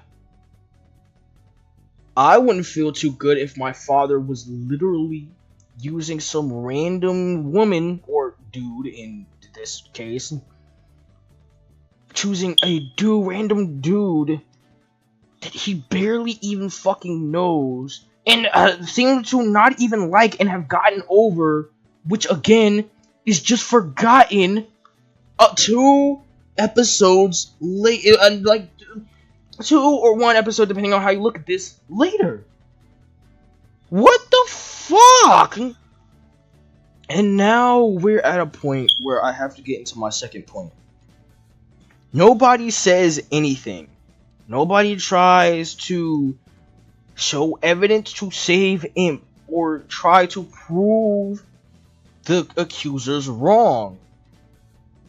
Speaker 1: I wouldn't feel too good if my father was literally using some random woman, or dude in this case, choosing a random dude that he barely even fucking knows, and seems to not even like and have gotten over, which again is just forgotten 2 episodes late, like 2 or 1 episode, depending on how you look at this, later. What the fuck? And now we're at a point where I have to get into my second point. Nobody says anything. Nobody tries to show evidence to save Imp or try to prove the accusers wrong.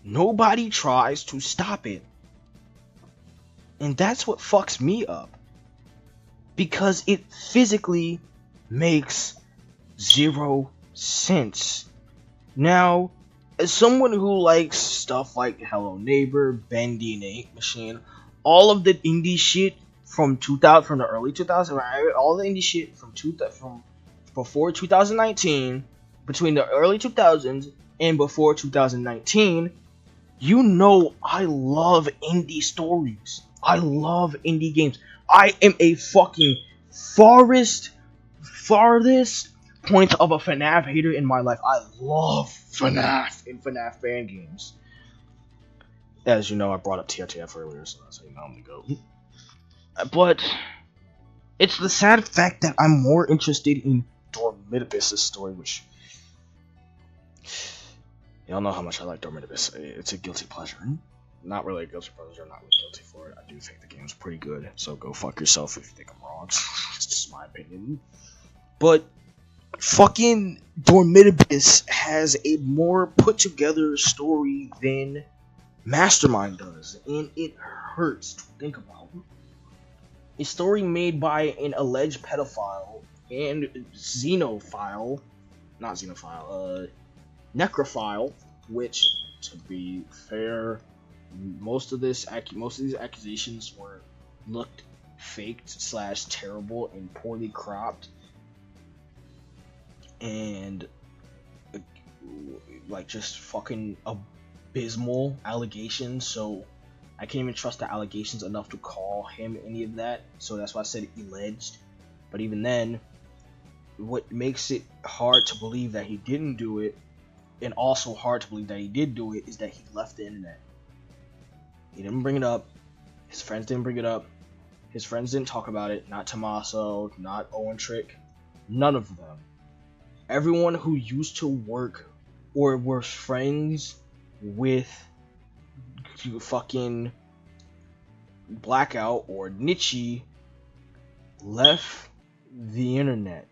Speaker 1: Nobody tries to stop it. And that's what fucks me up. Because it physically makes zero sense. Now, as someone who likes stuff like Hello Neighbor, Bendy, and Ink Machine, all of the indie shit from the early 2000s, all the indie shit from before 2019, between the early 2000s and before 2019, you know I love indie stories. I love indie games. I am a fucking farthest point of a FNAF hater in my life. I love FNAF and FNAF fan games. As you know, I brought up TRTF earlier, so that's how you know I'm gonna go. But it's the sad fact that I'm more interested in Dormitibus' story, which y'all know how much I like Dormitibus. It's a guilty pleasure. Not really a guilty pleasure, I'm not really guilty for it. I do think the game's pretty good, so go fuck yourself if you think I'm wrong. It's just my opinion. But fucking Dormitibus has a more put together story than Mastermind does, and it hurts to think about. A story made by an alleged pedophile and necrophile, which, to be fair, most of these accusations looked faked / terrible and poorly cropped, and like just fucking abysmal allegations. So I can't even trust the allegations enough to call him any of that. So that's why I said alleged. But even then, what makes it hard to believe that he didn't do it, and also hard to believe that he did do it, is that he left the internet. He didn't bring it up. His friends didn't bring it up. His friends didn't talk about it. Not Tommaso, not Owen Trick. None of them. Everyone who used to work or were friends with fucking Blackout or Nietzsche left the internet.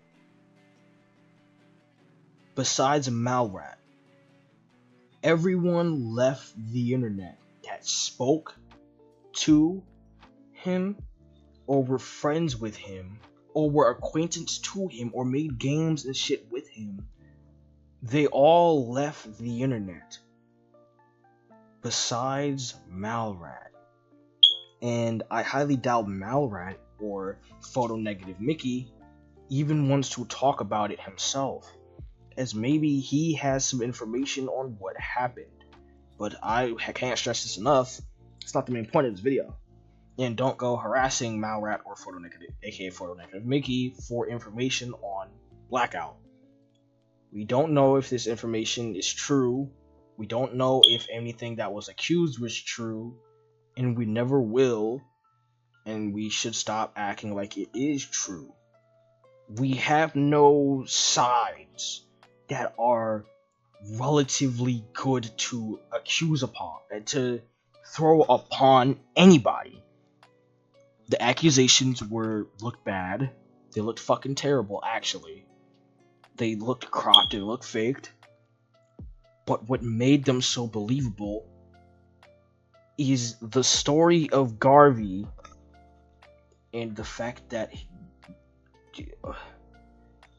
Speaker 1: Besides Malrat, everyone left the internet that spoke to him or were friends with him or were acquaintance to him or made games and shit with him. They all left the internet besides Malrat. And I highly doubt Malrat or Photo Negative Mickey even wants to talk about it himself, as maybe he has some information on what happened. But I can't stress this enough, it's not the main point of this video. And don't go harassing Malrat or Photo Negative, aka Photo Negative Mickey, for information on Blackout. We don't know if this information is true. We don't know if anything that was accused was true. And we never will. And we should stop acting like it is true. We have no sides that are relatively good to accuse upon and to throw upon anybody. The accusations looked bad. They looked fucking terrible, actually. They looked cropped, they looked faked. But what made them so believable is the story of Garvey and the fact that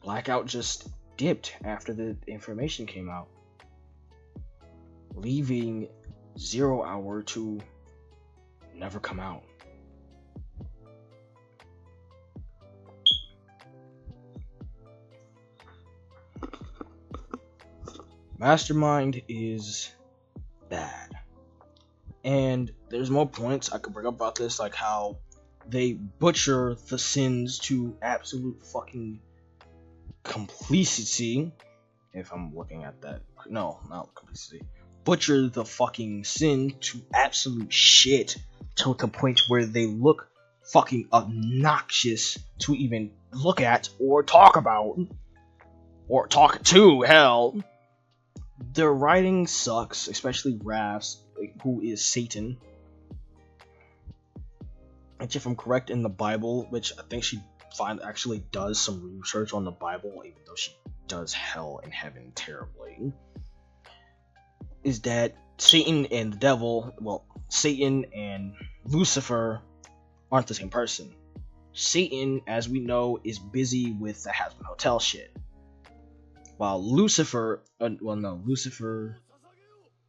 Speaker 1: Blackout just dipped after the information came out, leaving 0 Hour to never come out. Mastermind is bad. And there's more points I could bring up about this, like how they butcher the sins to absolute fucking complicity. If I'm looking at that. No, not complicity. Butcher the fucking sin to absolute shit to the point where they look fucking obnoxious to even look at or talk about. Or talk to, hell. their writing sucks, especially Raph's, who is Satan. And if I'm correct, in the Bible, which I think she actually does some research on the Bible, even though she does hell and heaven terribly, is that Satan and the devil, well, Satan and Lucifer aren't the same person. Satan, as we know, is busy with the HAZBIN Hotel shit. While Lucifer,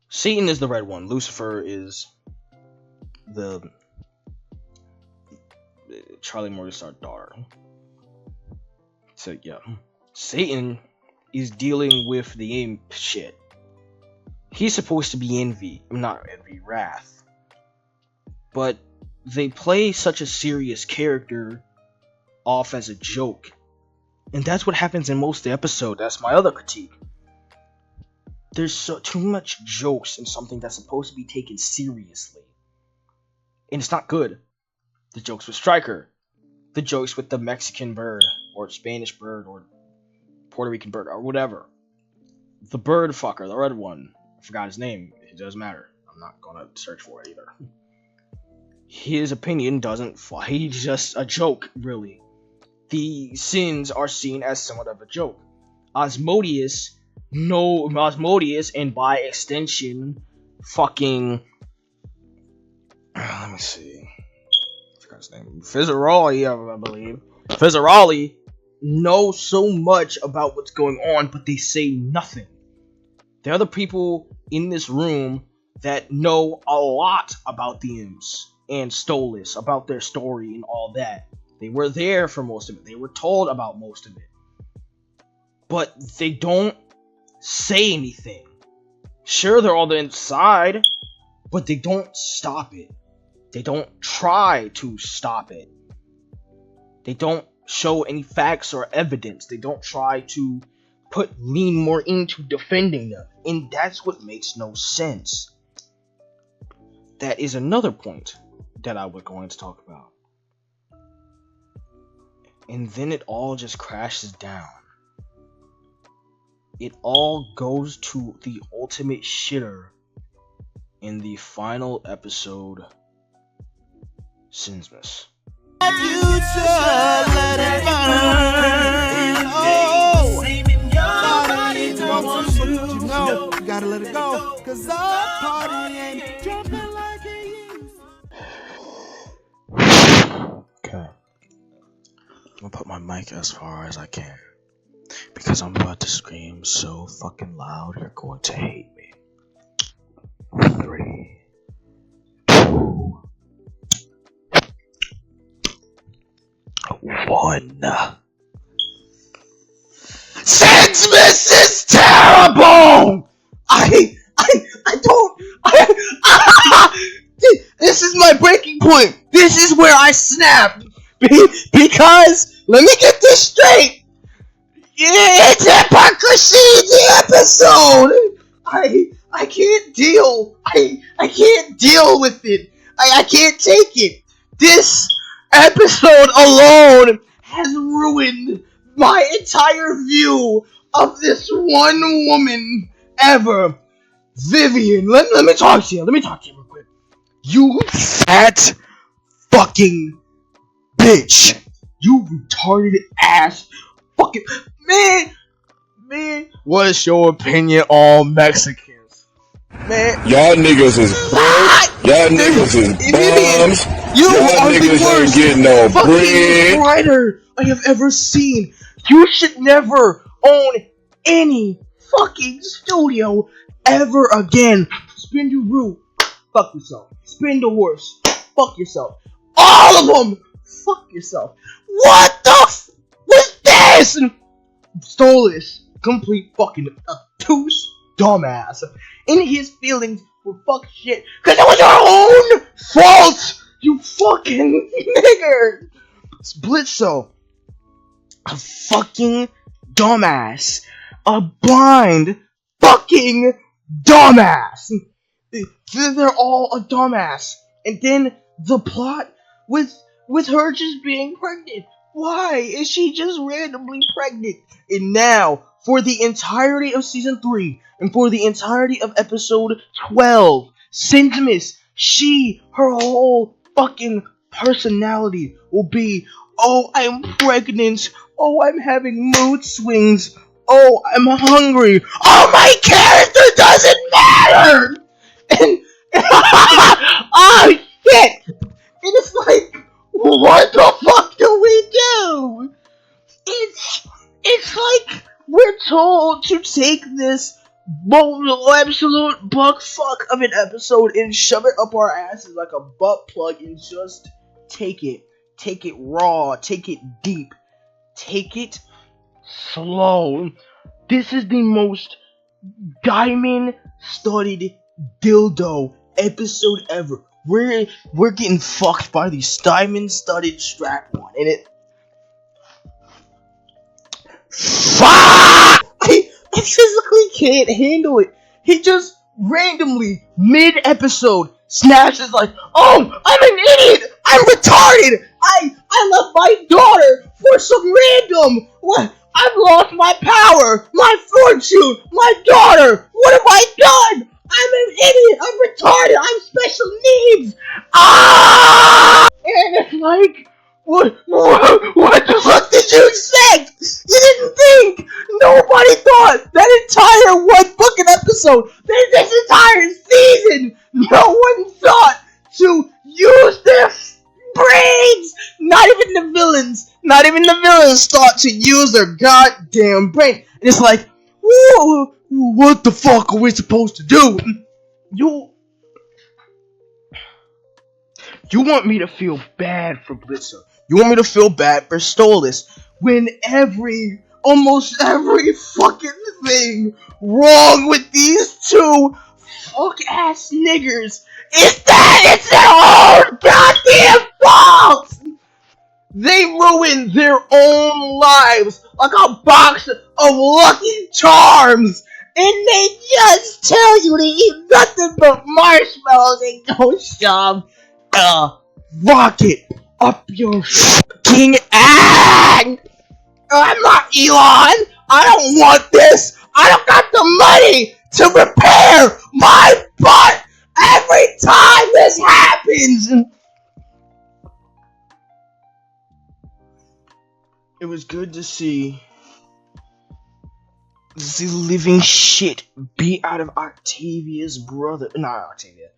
Speaker 1: Satan is the red one. Lucifer is the Charlie Morningstar daughter. So yeah, Satan is dealing with the imp shit. He's supposed to be Wrath. But they play such a serious character off as a joke. And that's what happens in most of the episode. That's my other critique. There's too much jokes in something that's supposed to be taken seriously. And it's not good. The jokes with Stryker. The jokes with the Mexican bird, or Spanish bird, or Puerto Rican bird, or whatever. The bird fucker, the red one. I forgot his name. It doesn't matter. I'm not gonna search for it either. His opinion doesn't fly. He's just a joke, really. The sins are seen as somewhat of a joke. Asmodeus, and by extension, fucking... let me see. I forgot his name. Fizzaroli, I believe. Fizzaroli know so much about what's going on, but they say nothing. There are other people in this room that know a lot about the Imps and Stolas, about their story and all that. They were there for most of it. They were told about most of it. But they don't say anything. Sure, they're all inside, but they don't stop it. They don't try to stop it. They don't show any facts or evidence. They don't try to lean more into defending them. And that's what makes no sense. That is another point that I was going to talk about. And then it all just crashes down. It all goes to the ultimate shitter in the final episode, Sinsmas.
Speaker 3: You should let it burn. Oh, somebody wants you, but you know, you gotta let it go. Cause our party ain't jumping like it used to.
Speaker 1: Okay. I'm gonna put my mic as far as I can. Because I'm about to scream so fucking loud, you're going to hate me. 3, 2, 1. Sinsmas is terrible! This is my breaking point. This is where I snap. Because, let me get this straight. It's hypocrisy in the episode. I can't deal. I can't deal with it. I can't take it. This episode alone has ruined my entire view of this one woman ever. Vivian, let me talk to you. Let me talk to you real quick. You fat fucking bitch. You retarded ass fucking man. What is your opinion on Mexicans? Man,
Speaker 4: y'all niggas is broke. Y'all niggas is bums.
Speaker 1: You
Speaker 4: y'all
Speaker 1: are the
Speaker 4: niggas
Speaker 1: worst
Speaker 4: ain't getting no
Speaker 1: fucking
Speaker 4: bread.
Speaker 1: writer I have ever seen. You should never own any fucking studio ever again. Spindle fuck yourself. SpindleHorse, fuck yourself. All of them, fuck yourself. What the was this? Stolas, complete fucking obtuse dumbass. And his feelings were fuck shit, cause it was your own fault, you fucking nigger. Blitzo, a fucking dumbass. A blind fucking dumbass. They're all a dumbass. And then the plot with her just being pregnant. Why is she just randomly pregnant? And now, for the entirety of season 3 and for the entirety of episode 12. Sentimus, her whole fucking personality will be, oh, I'm pregnant. Oh, I'm having mood swings. Oh, I'm hungry. Oh, my character doesn't matter. And oh shit! And it's like, what the fuck do we do? It's like we're told to take this absolute buck fuck of an episode and shove it up our asses like a butt plug and just take it raw, take it deep, take it slow. This is the most diamond-studded dildo episode ever. We're getting fucked by the diamond-studded strap-on, and it. Fuck! I physically can't handle it. He just randomly, mid-episode, snatches like, oh, I'm an idiot! I'm retarded! I left my daughter for some random. What? I've lost my power, my fortune, my daughter. What have I done? I'm an idiot. I'm retarded. I'm special needs. Ah! And it's like, what the fuck did you expect? You didn't think. Nobody thought that entire one fucking episode, this entire season, no one thought to use their brains. Not even the villains thought to use their goddamn brain. And it's like, whoa, what the fuck are we supposed to do? You want me to feel bad for Blitzer. You want me to feel bad for Stolas when almost every fucking thing wrong with these two fuck ass niggers is that it's their own goddamn fault! They ruin their own lives like a box of Lucky Charms, and they just tell you to eat nothing but marshmallows and go shove rocket up your fucking ass. I'm not Elon. I don't want this. I don't got the money to repair my butt every time this happens. It was good to see the living shit beat out of Octavia's brother. Not Octavia.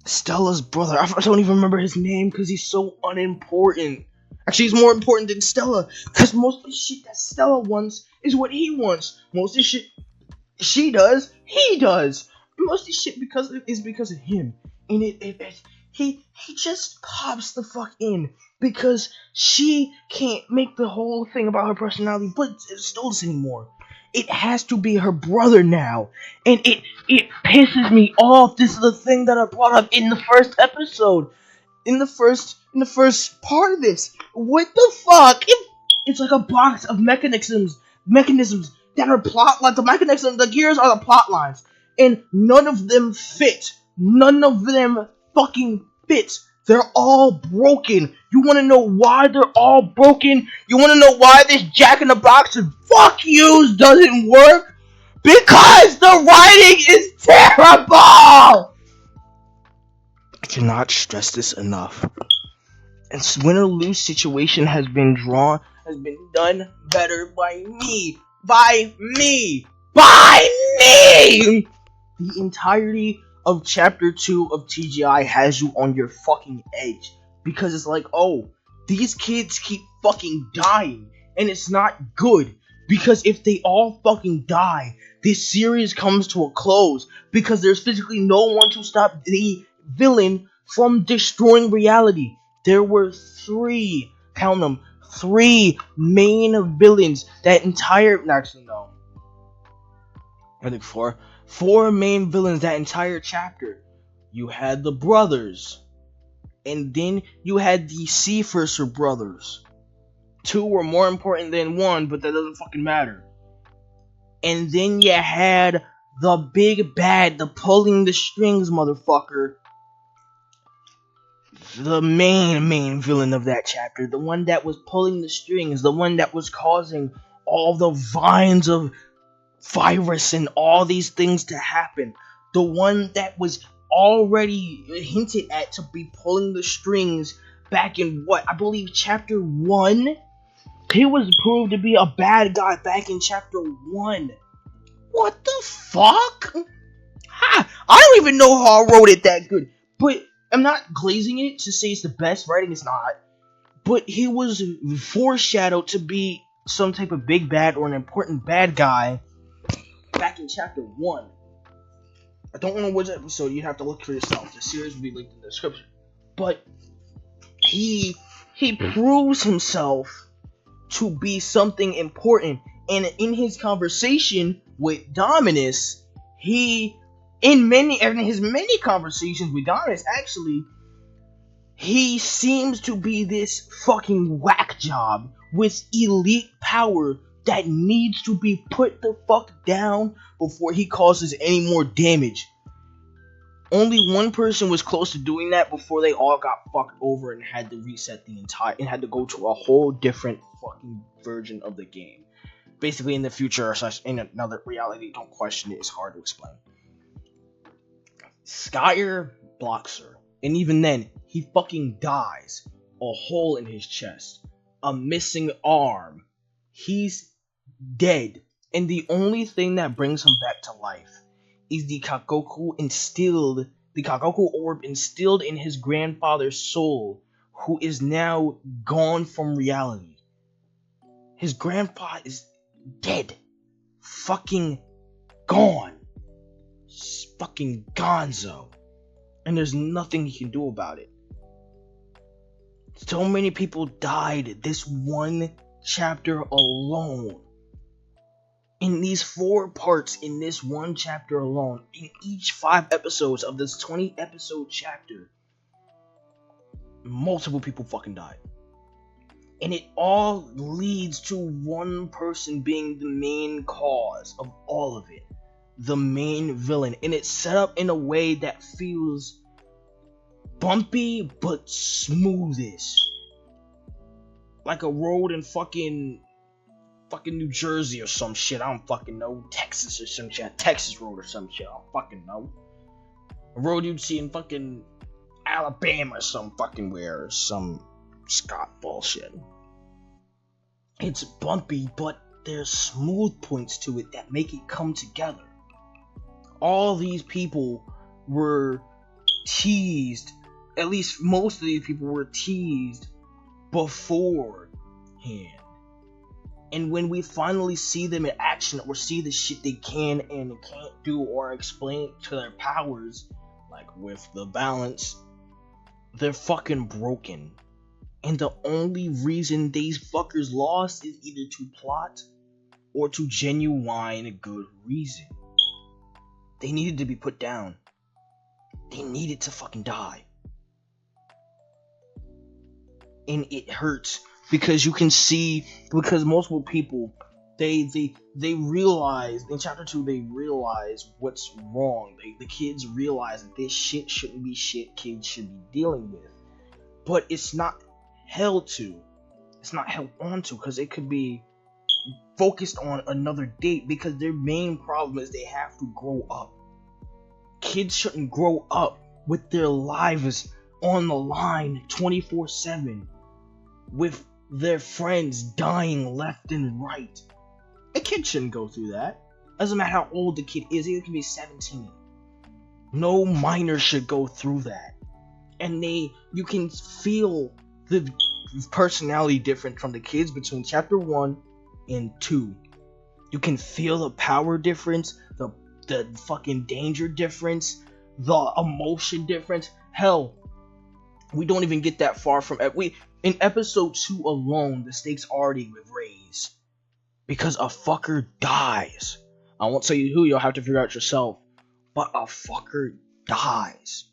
Speaker 1: Stella's brother. I don't even remember his name because he's so unimportant. Actually, he's more important than Stella because most of the shit that Stella wants is what he wants. Most of the shit she does, he does. Most of the shit is because of him. And he just pops the fuck in because she can't make the whole thing about her personality but Stolas anymore. It has to be her brother now, and it pisses me off. This is the thing that I brought up in the first episode, in the first part of this. What the fuck? It's like a box of mechanisms that are plot like the mechanisms. The gears are the plot lines, and none of them fit. None of them fucking fit. They're all broken. You want to know why they're all broken? You want to know why this Jack in the Box and fuck yous doesn't work? Because the writing is terrible! I cannot stress this enough. And win or lose situation has been done better by me. By me! The entirety of chapter 2 of TGI has you on your fucking edge. Because it's like, oh, these kids keep fucking dying. And it's not good. Because if they all fucking die, this series comes to a close. Because there's physically no one to stop the villain from destroying reality. There were three main villains that entire... Actually, no. I think four main villains that entire chapter. You had the brothers, and then you had the Seaforcer brothers. Two were more important than one, but that doesn't fucking matter. And then you had the big bad, the pulling the strings motherfucker. The main villain of that chapter, the one that was pulling the strings, the one that was causing all the vines of virus and all these things to happen. The one that was already hinted at to be pulling the strings back in what? I believe chapter 1? He was proved to be a bad guy back in chapter 1. What the fuck? Ha! I don't even know how I wrote it that good. But I'm not glazing it to say it's the best writing, it's not. But he was foreshadowed to be some type of big bad or an important bad guy back in chapter 1. I don't know which episode, you'd have to look for yourself. The series will be linked in the description. But he proves himself to be something important. And in his conversation with Dominus, in his many conversations with Dominus, actually, he seems to be this fucking whack job with elite power that needs to be put the fuck down before he causes any more damage. Only one person was close to doing that before they all got fucked over and had to reset and had to go to a whole different fucking version of the game. Basically in the future, or in another reality, don't question it, it's hard to explain. Skyer blocks her, and even then, he fucking dies. A hole in his chest, a missing arm. He's dead, and the only thing that brings him back to life is the Kagoku orb instilled in his grandfather's soul, who is now gone from reality. His grandpa is dead. Fucking gone. Fucking gonzo. And there's nothing he can do about it. So many people died this one chapter alone. In these 4 parts, in this one chapter alone, in each 5 episodes of this 20 episode chapter, multiple people fucking died. And it all leads to one person being the main cause of all of it. The main villain. And it's set up in a way that feels bumpy but smoothish. Like a road in fucking New Jersey or some shit. I don't fucking know. Texas or some shit. Texas road or some shit. I don't fucking know. A road you'd see in fucking Alabama or some fucking where. Or some Scott bullshit. It's bumpy, but there's smooth points to it that make it come together. All these people were teased. At least most of these people were teased beforehand. And when we finally see them in action or see the shit they can and can't do or explain to their powers, like with the balance, they're fucking broken. And the only reason these fuckers lost is either to plot or to genuine good reason. They needed to be put down. They needed to fucking die. And it hurts because you can see, because multiple people, they realize, in chapter 2, they realize what's wrong. The kids realize that this shit shouldn't be shit kids should be dealing with. But it's not held on to, because it could be focused on another date, because their main problem is they have to grow up. Kids shouldn't grow up with their lives on the line 24/7 with their friends dying left and right. A kid shouldn't go through that. Doesn't matter how old the kid is, it could be 17. No minor should go through that. And you can feel the personality difference from the kids between chapter 1 and 2. You can feel the power difference, the fucking danger difference, the emotion difference. Hell, we don't even get that far from in episode 2 alone, the stakes already raised because a fucker dies. I won't tell you who, you'll have to figure out yourself, but a fucker dies.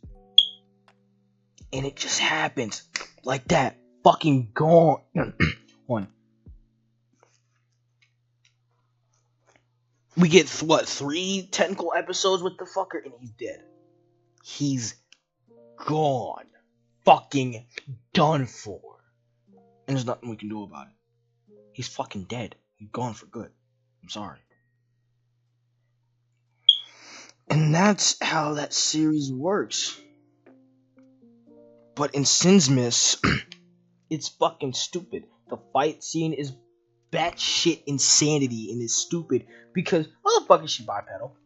Speaker 1: And it just happens like that. Fucking gone. One. We get, 3 technical episodes with the fucker, and he's dead. He's gone. Fucking done for. And there's nothing we can do about it. He's fucking dead. He's gone for good. I'm sorry. And that's how that series works. But in Sinsmas, it's fucking stupid. The fight scene is batshit insanity and is stupid because why the fuck is she bipedal?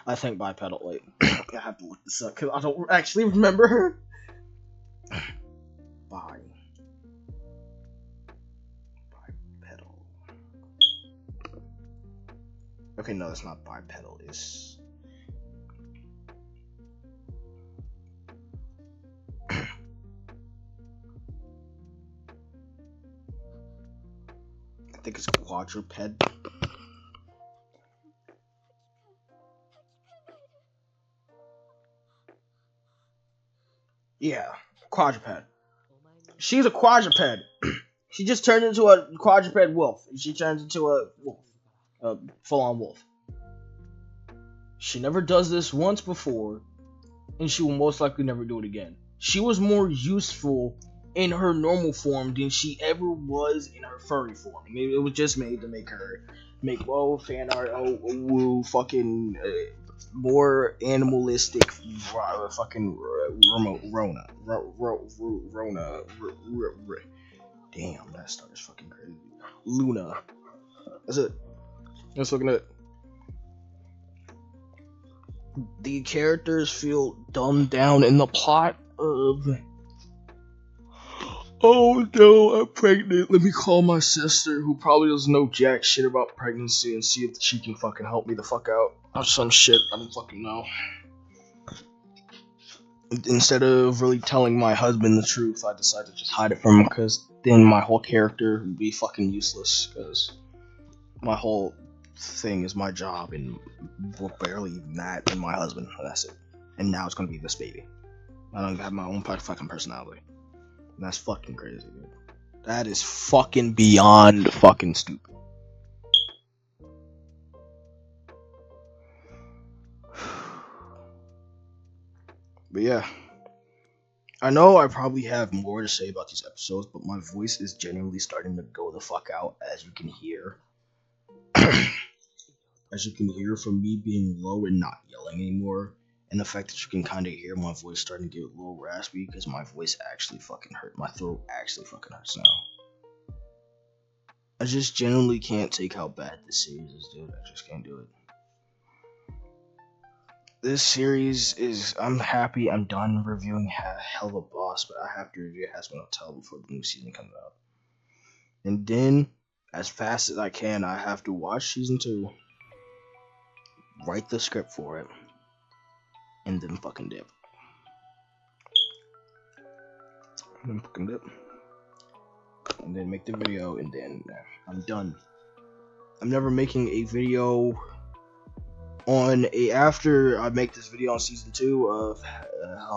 Speaker 1: I think bipedal. Wait, I have to look this up because I don't actually remember her. Bipedal. Okay, no, it's not bipedal. It's I think it's quadruped. Yeah, quadruped. She's a quadruped. She just turned into a quadruped wolf. She turns into a wolf. A full-on wolf. She never does this once before, and she will most likely never do it again. She was more useful in her normal form than she ever was in her furry form. Maybe it was just made to make her fan art, woo, fucking more animalistic, fucking Rona. Damn, that stuff is fucking crazy. Luna. That's it. Let's look at it. The characters feel dumbed down in the plot of, oh no, I'm pregnant. Let me call my sister, who probably doesn't know jack shit about pregnancy, and see if she can fucking help me the fuck out. Or some shit, I don't fucking know. Instead of really telling my husband the truth, I decided to just hide it from him, because then my whole character would be fucking useless, because my whole thing is my job, and barely even that, and my husband, and that's it. And now it's gonna be this baby. I don't have my own fucking personality. And that's fucking crazy, dude. That is fucking beyond fucking stupid. But yeah, I know I probably have more to say about these episodes, but my voice is genuinely starting to go the fuck out, as you can hear. As you can hear from me being low and not yelling anymore, and the fact that you can kind of hear my voice starting to get a little raspy, because my voice actually fucking hurt. My throat actually fucking hurts now. I just genuinely can't take how bad this series is, dude. I just can't do it. This series is, I'm happy I'm done reviewing Helluva Boss, but I have to review HAZBIN Hotel before the new season comes out. And then, as fast as I can, I have to watch season 2, write the script for it, and then fucking dip. And then make the video, and then I'm done. I'm never making a video on after I make this video on season 2 of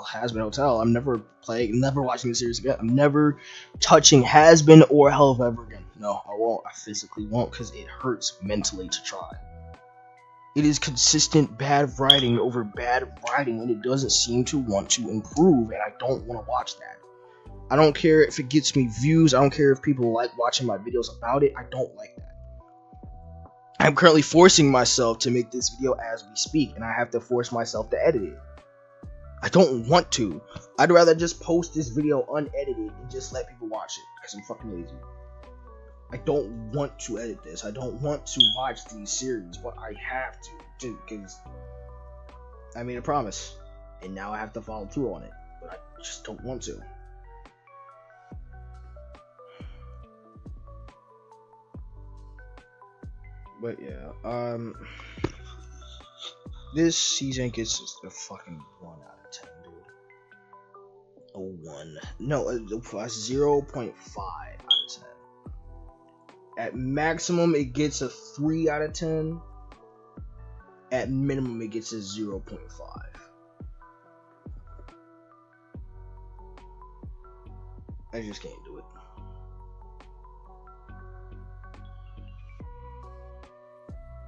Speaker 1: HAZBIN Hotel. I'm never watching the series again. I'm never touching HAZBIN or Helluva ever again. No, I won't. I physically won't, because it hurts mentally to try. It is consistent bad writing over bad writing, and it doesn't seem to want to improve, and I don't want to watch that. I don't care if it gets me views. I don't care if people like watching my videos about it. I don't like that. I'm currently forcing myself to make this video as we speak, and I have to force myself to edit it. I don't want to. I'd rather just post this video unedited and just let people watch it, because I'm fucking lazy. I don't want to edit this. I don't want to watch these series, but I have to, because I made a promise, and now I have to follow through on it, but I just don't want to. But yeah, this season gets a fucking 1 out of 10, dude. A 1. No, a 0.5 out of 10. At maximum, it gets a 3 out of 10. At minimum, it gets a 0.5. I just can't do it.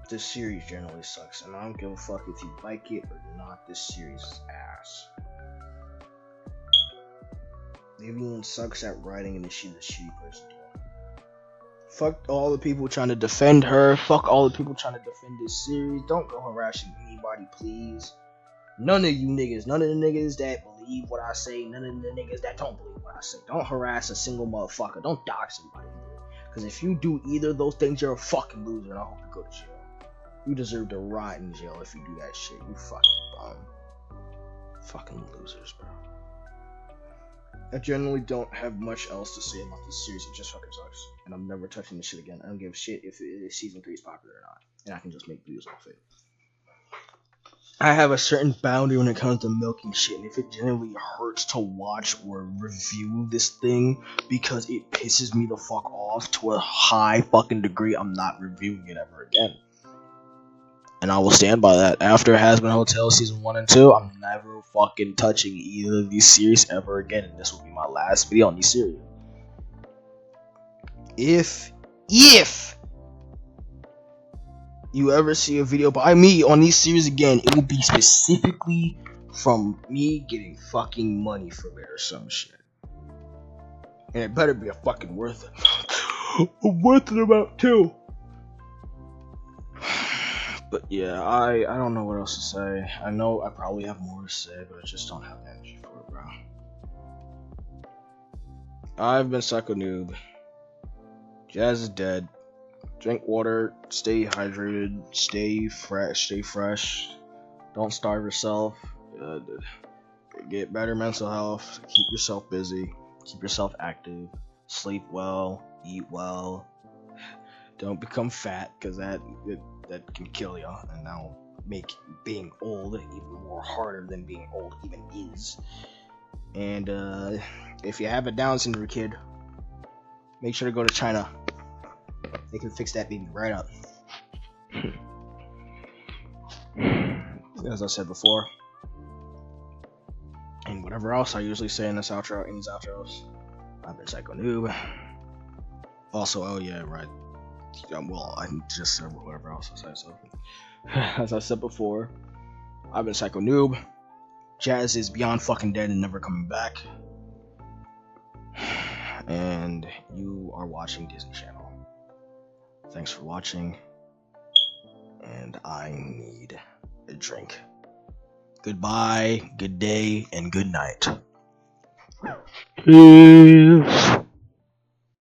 Speaker 1: This series generally sucks, and I don't give a fuck if you like it or not. This series is ass. Everyone sucks at writing, and she's a shitty person doing it. Fuck all the people trying to defend her. Fuck all the people trying to defend this series. Don't go harassing anybody, please. None of you niggas, none of the niggas that believe what I say, none of the niggas that don't believe what I say. Don't harass a single motherfucker. Don't dox somebody. Because if you do either of those things, you're a fucking loser, and I hope you go to jail. You deserve to rot in jail if you do that shit. You fucking bum. Fucking losers, bro. I generally don't have much else to say about this series. It just fucking sucks. And I'm never touching this shit again. I don't give a shit if season 3 is popular or not. And I can just make videos off it. I have a certain boundary when it comes to milking shit. And if it genuinely hurts to watch or review this thing because it pisses me the fuck off to a high fucking degree, I'm not reviewing it ever again. And I will stand by that. After HAZBIN Hotel Season 1 and 2, I'm never fucking touching either of these series ever again. And this will be my last video on these series. If you ever see a video by me on these series again, it will be specifically from me getting fucking money from it or some shit. And it better be a fucking worth it. Worth it about too. But yeah, I don't know what else to say. I know I probably have more to say, but I just don't have energy for it, bro. I've been Psycho Noob. Jazz is dead. Drink water, stay hydrated, stay fresh. Don't starve yourself. Get better mental health. Keep yourself busy. Keep yourself active. Sleep well. Eat well. Don't become fat, because that can kill you, and that'll make being old even more harder than being old even is. And if you have a Down syndrome kid, make sure to go to China. They can fix that baby right up. As I said before, and whatever else I usually say in these outros, I've been Psycho Noob. Also, oh yeah, right. Well, I just said whatever else I said. So, as I said before, I've been Psycho Noob. Jazz is beyond fucking dead and never coming back. And you are watching Disney Channel. Thanks for watching. And I need a drink. Goodbye, good day, and good night. Peace.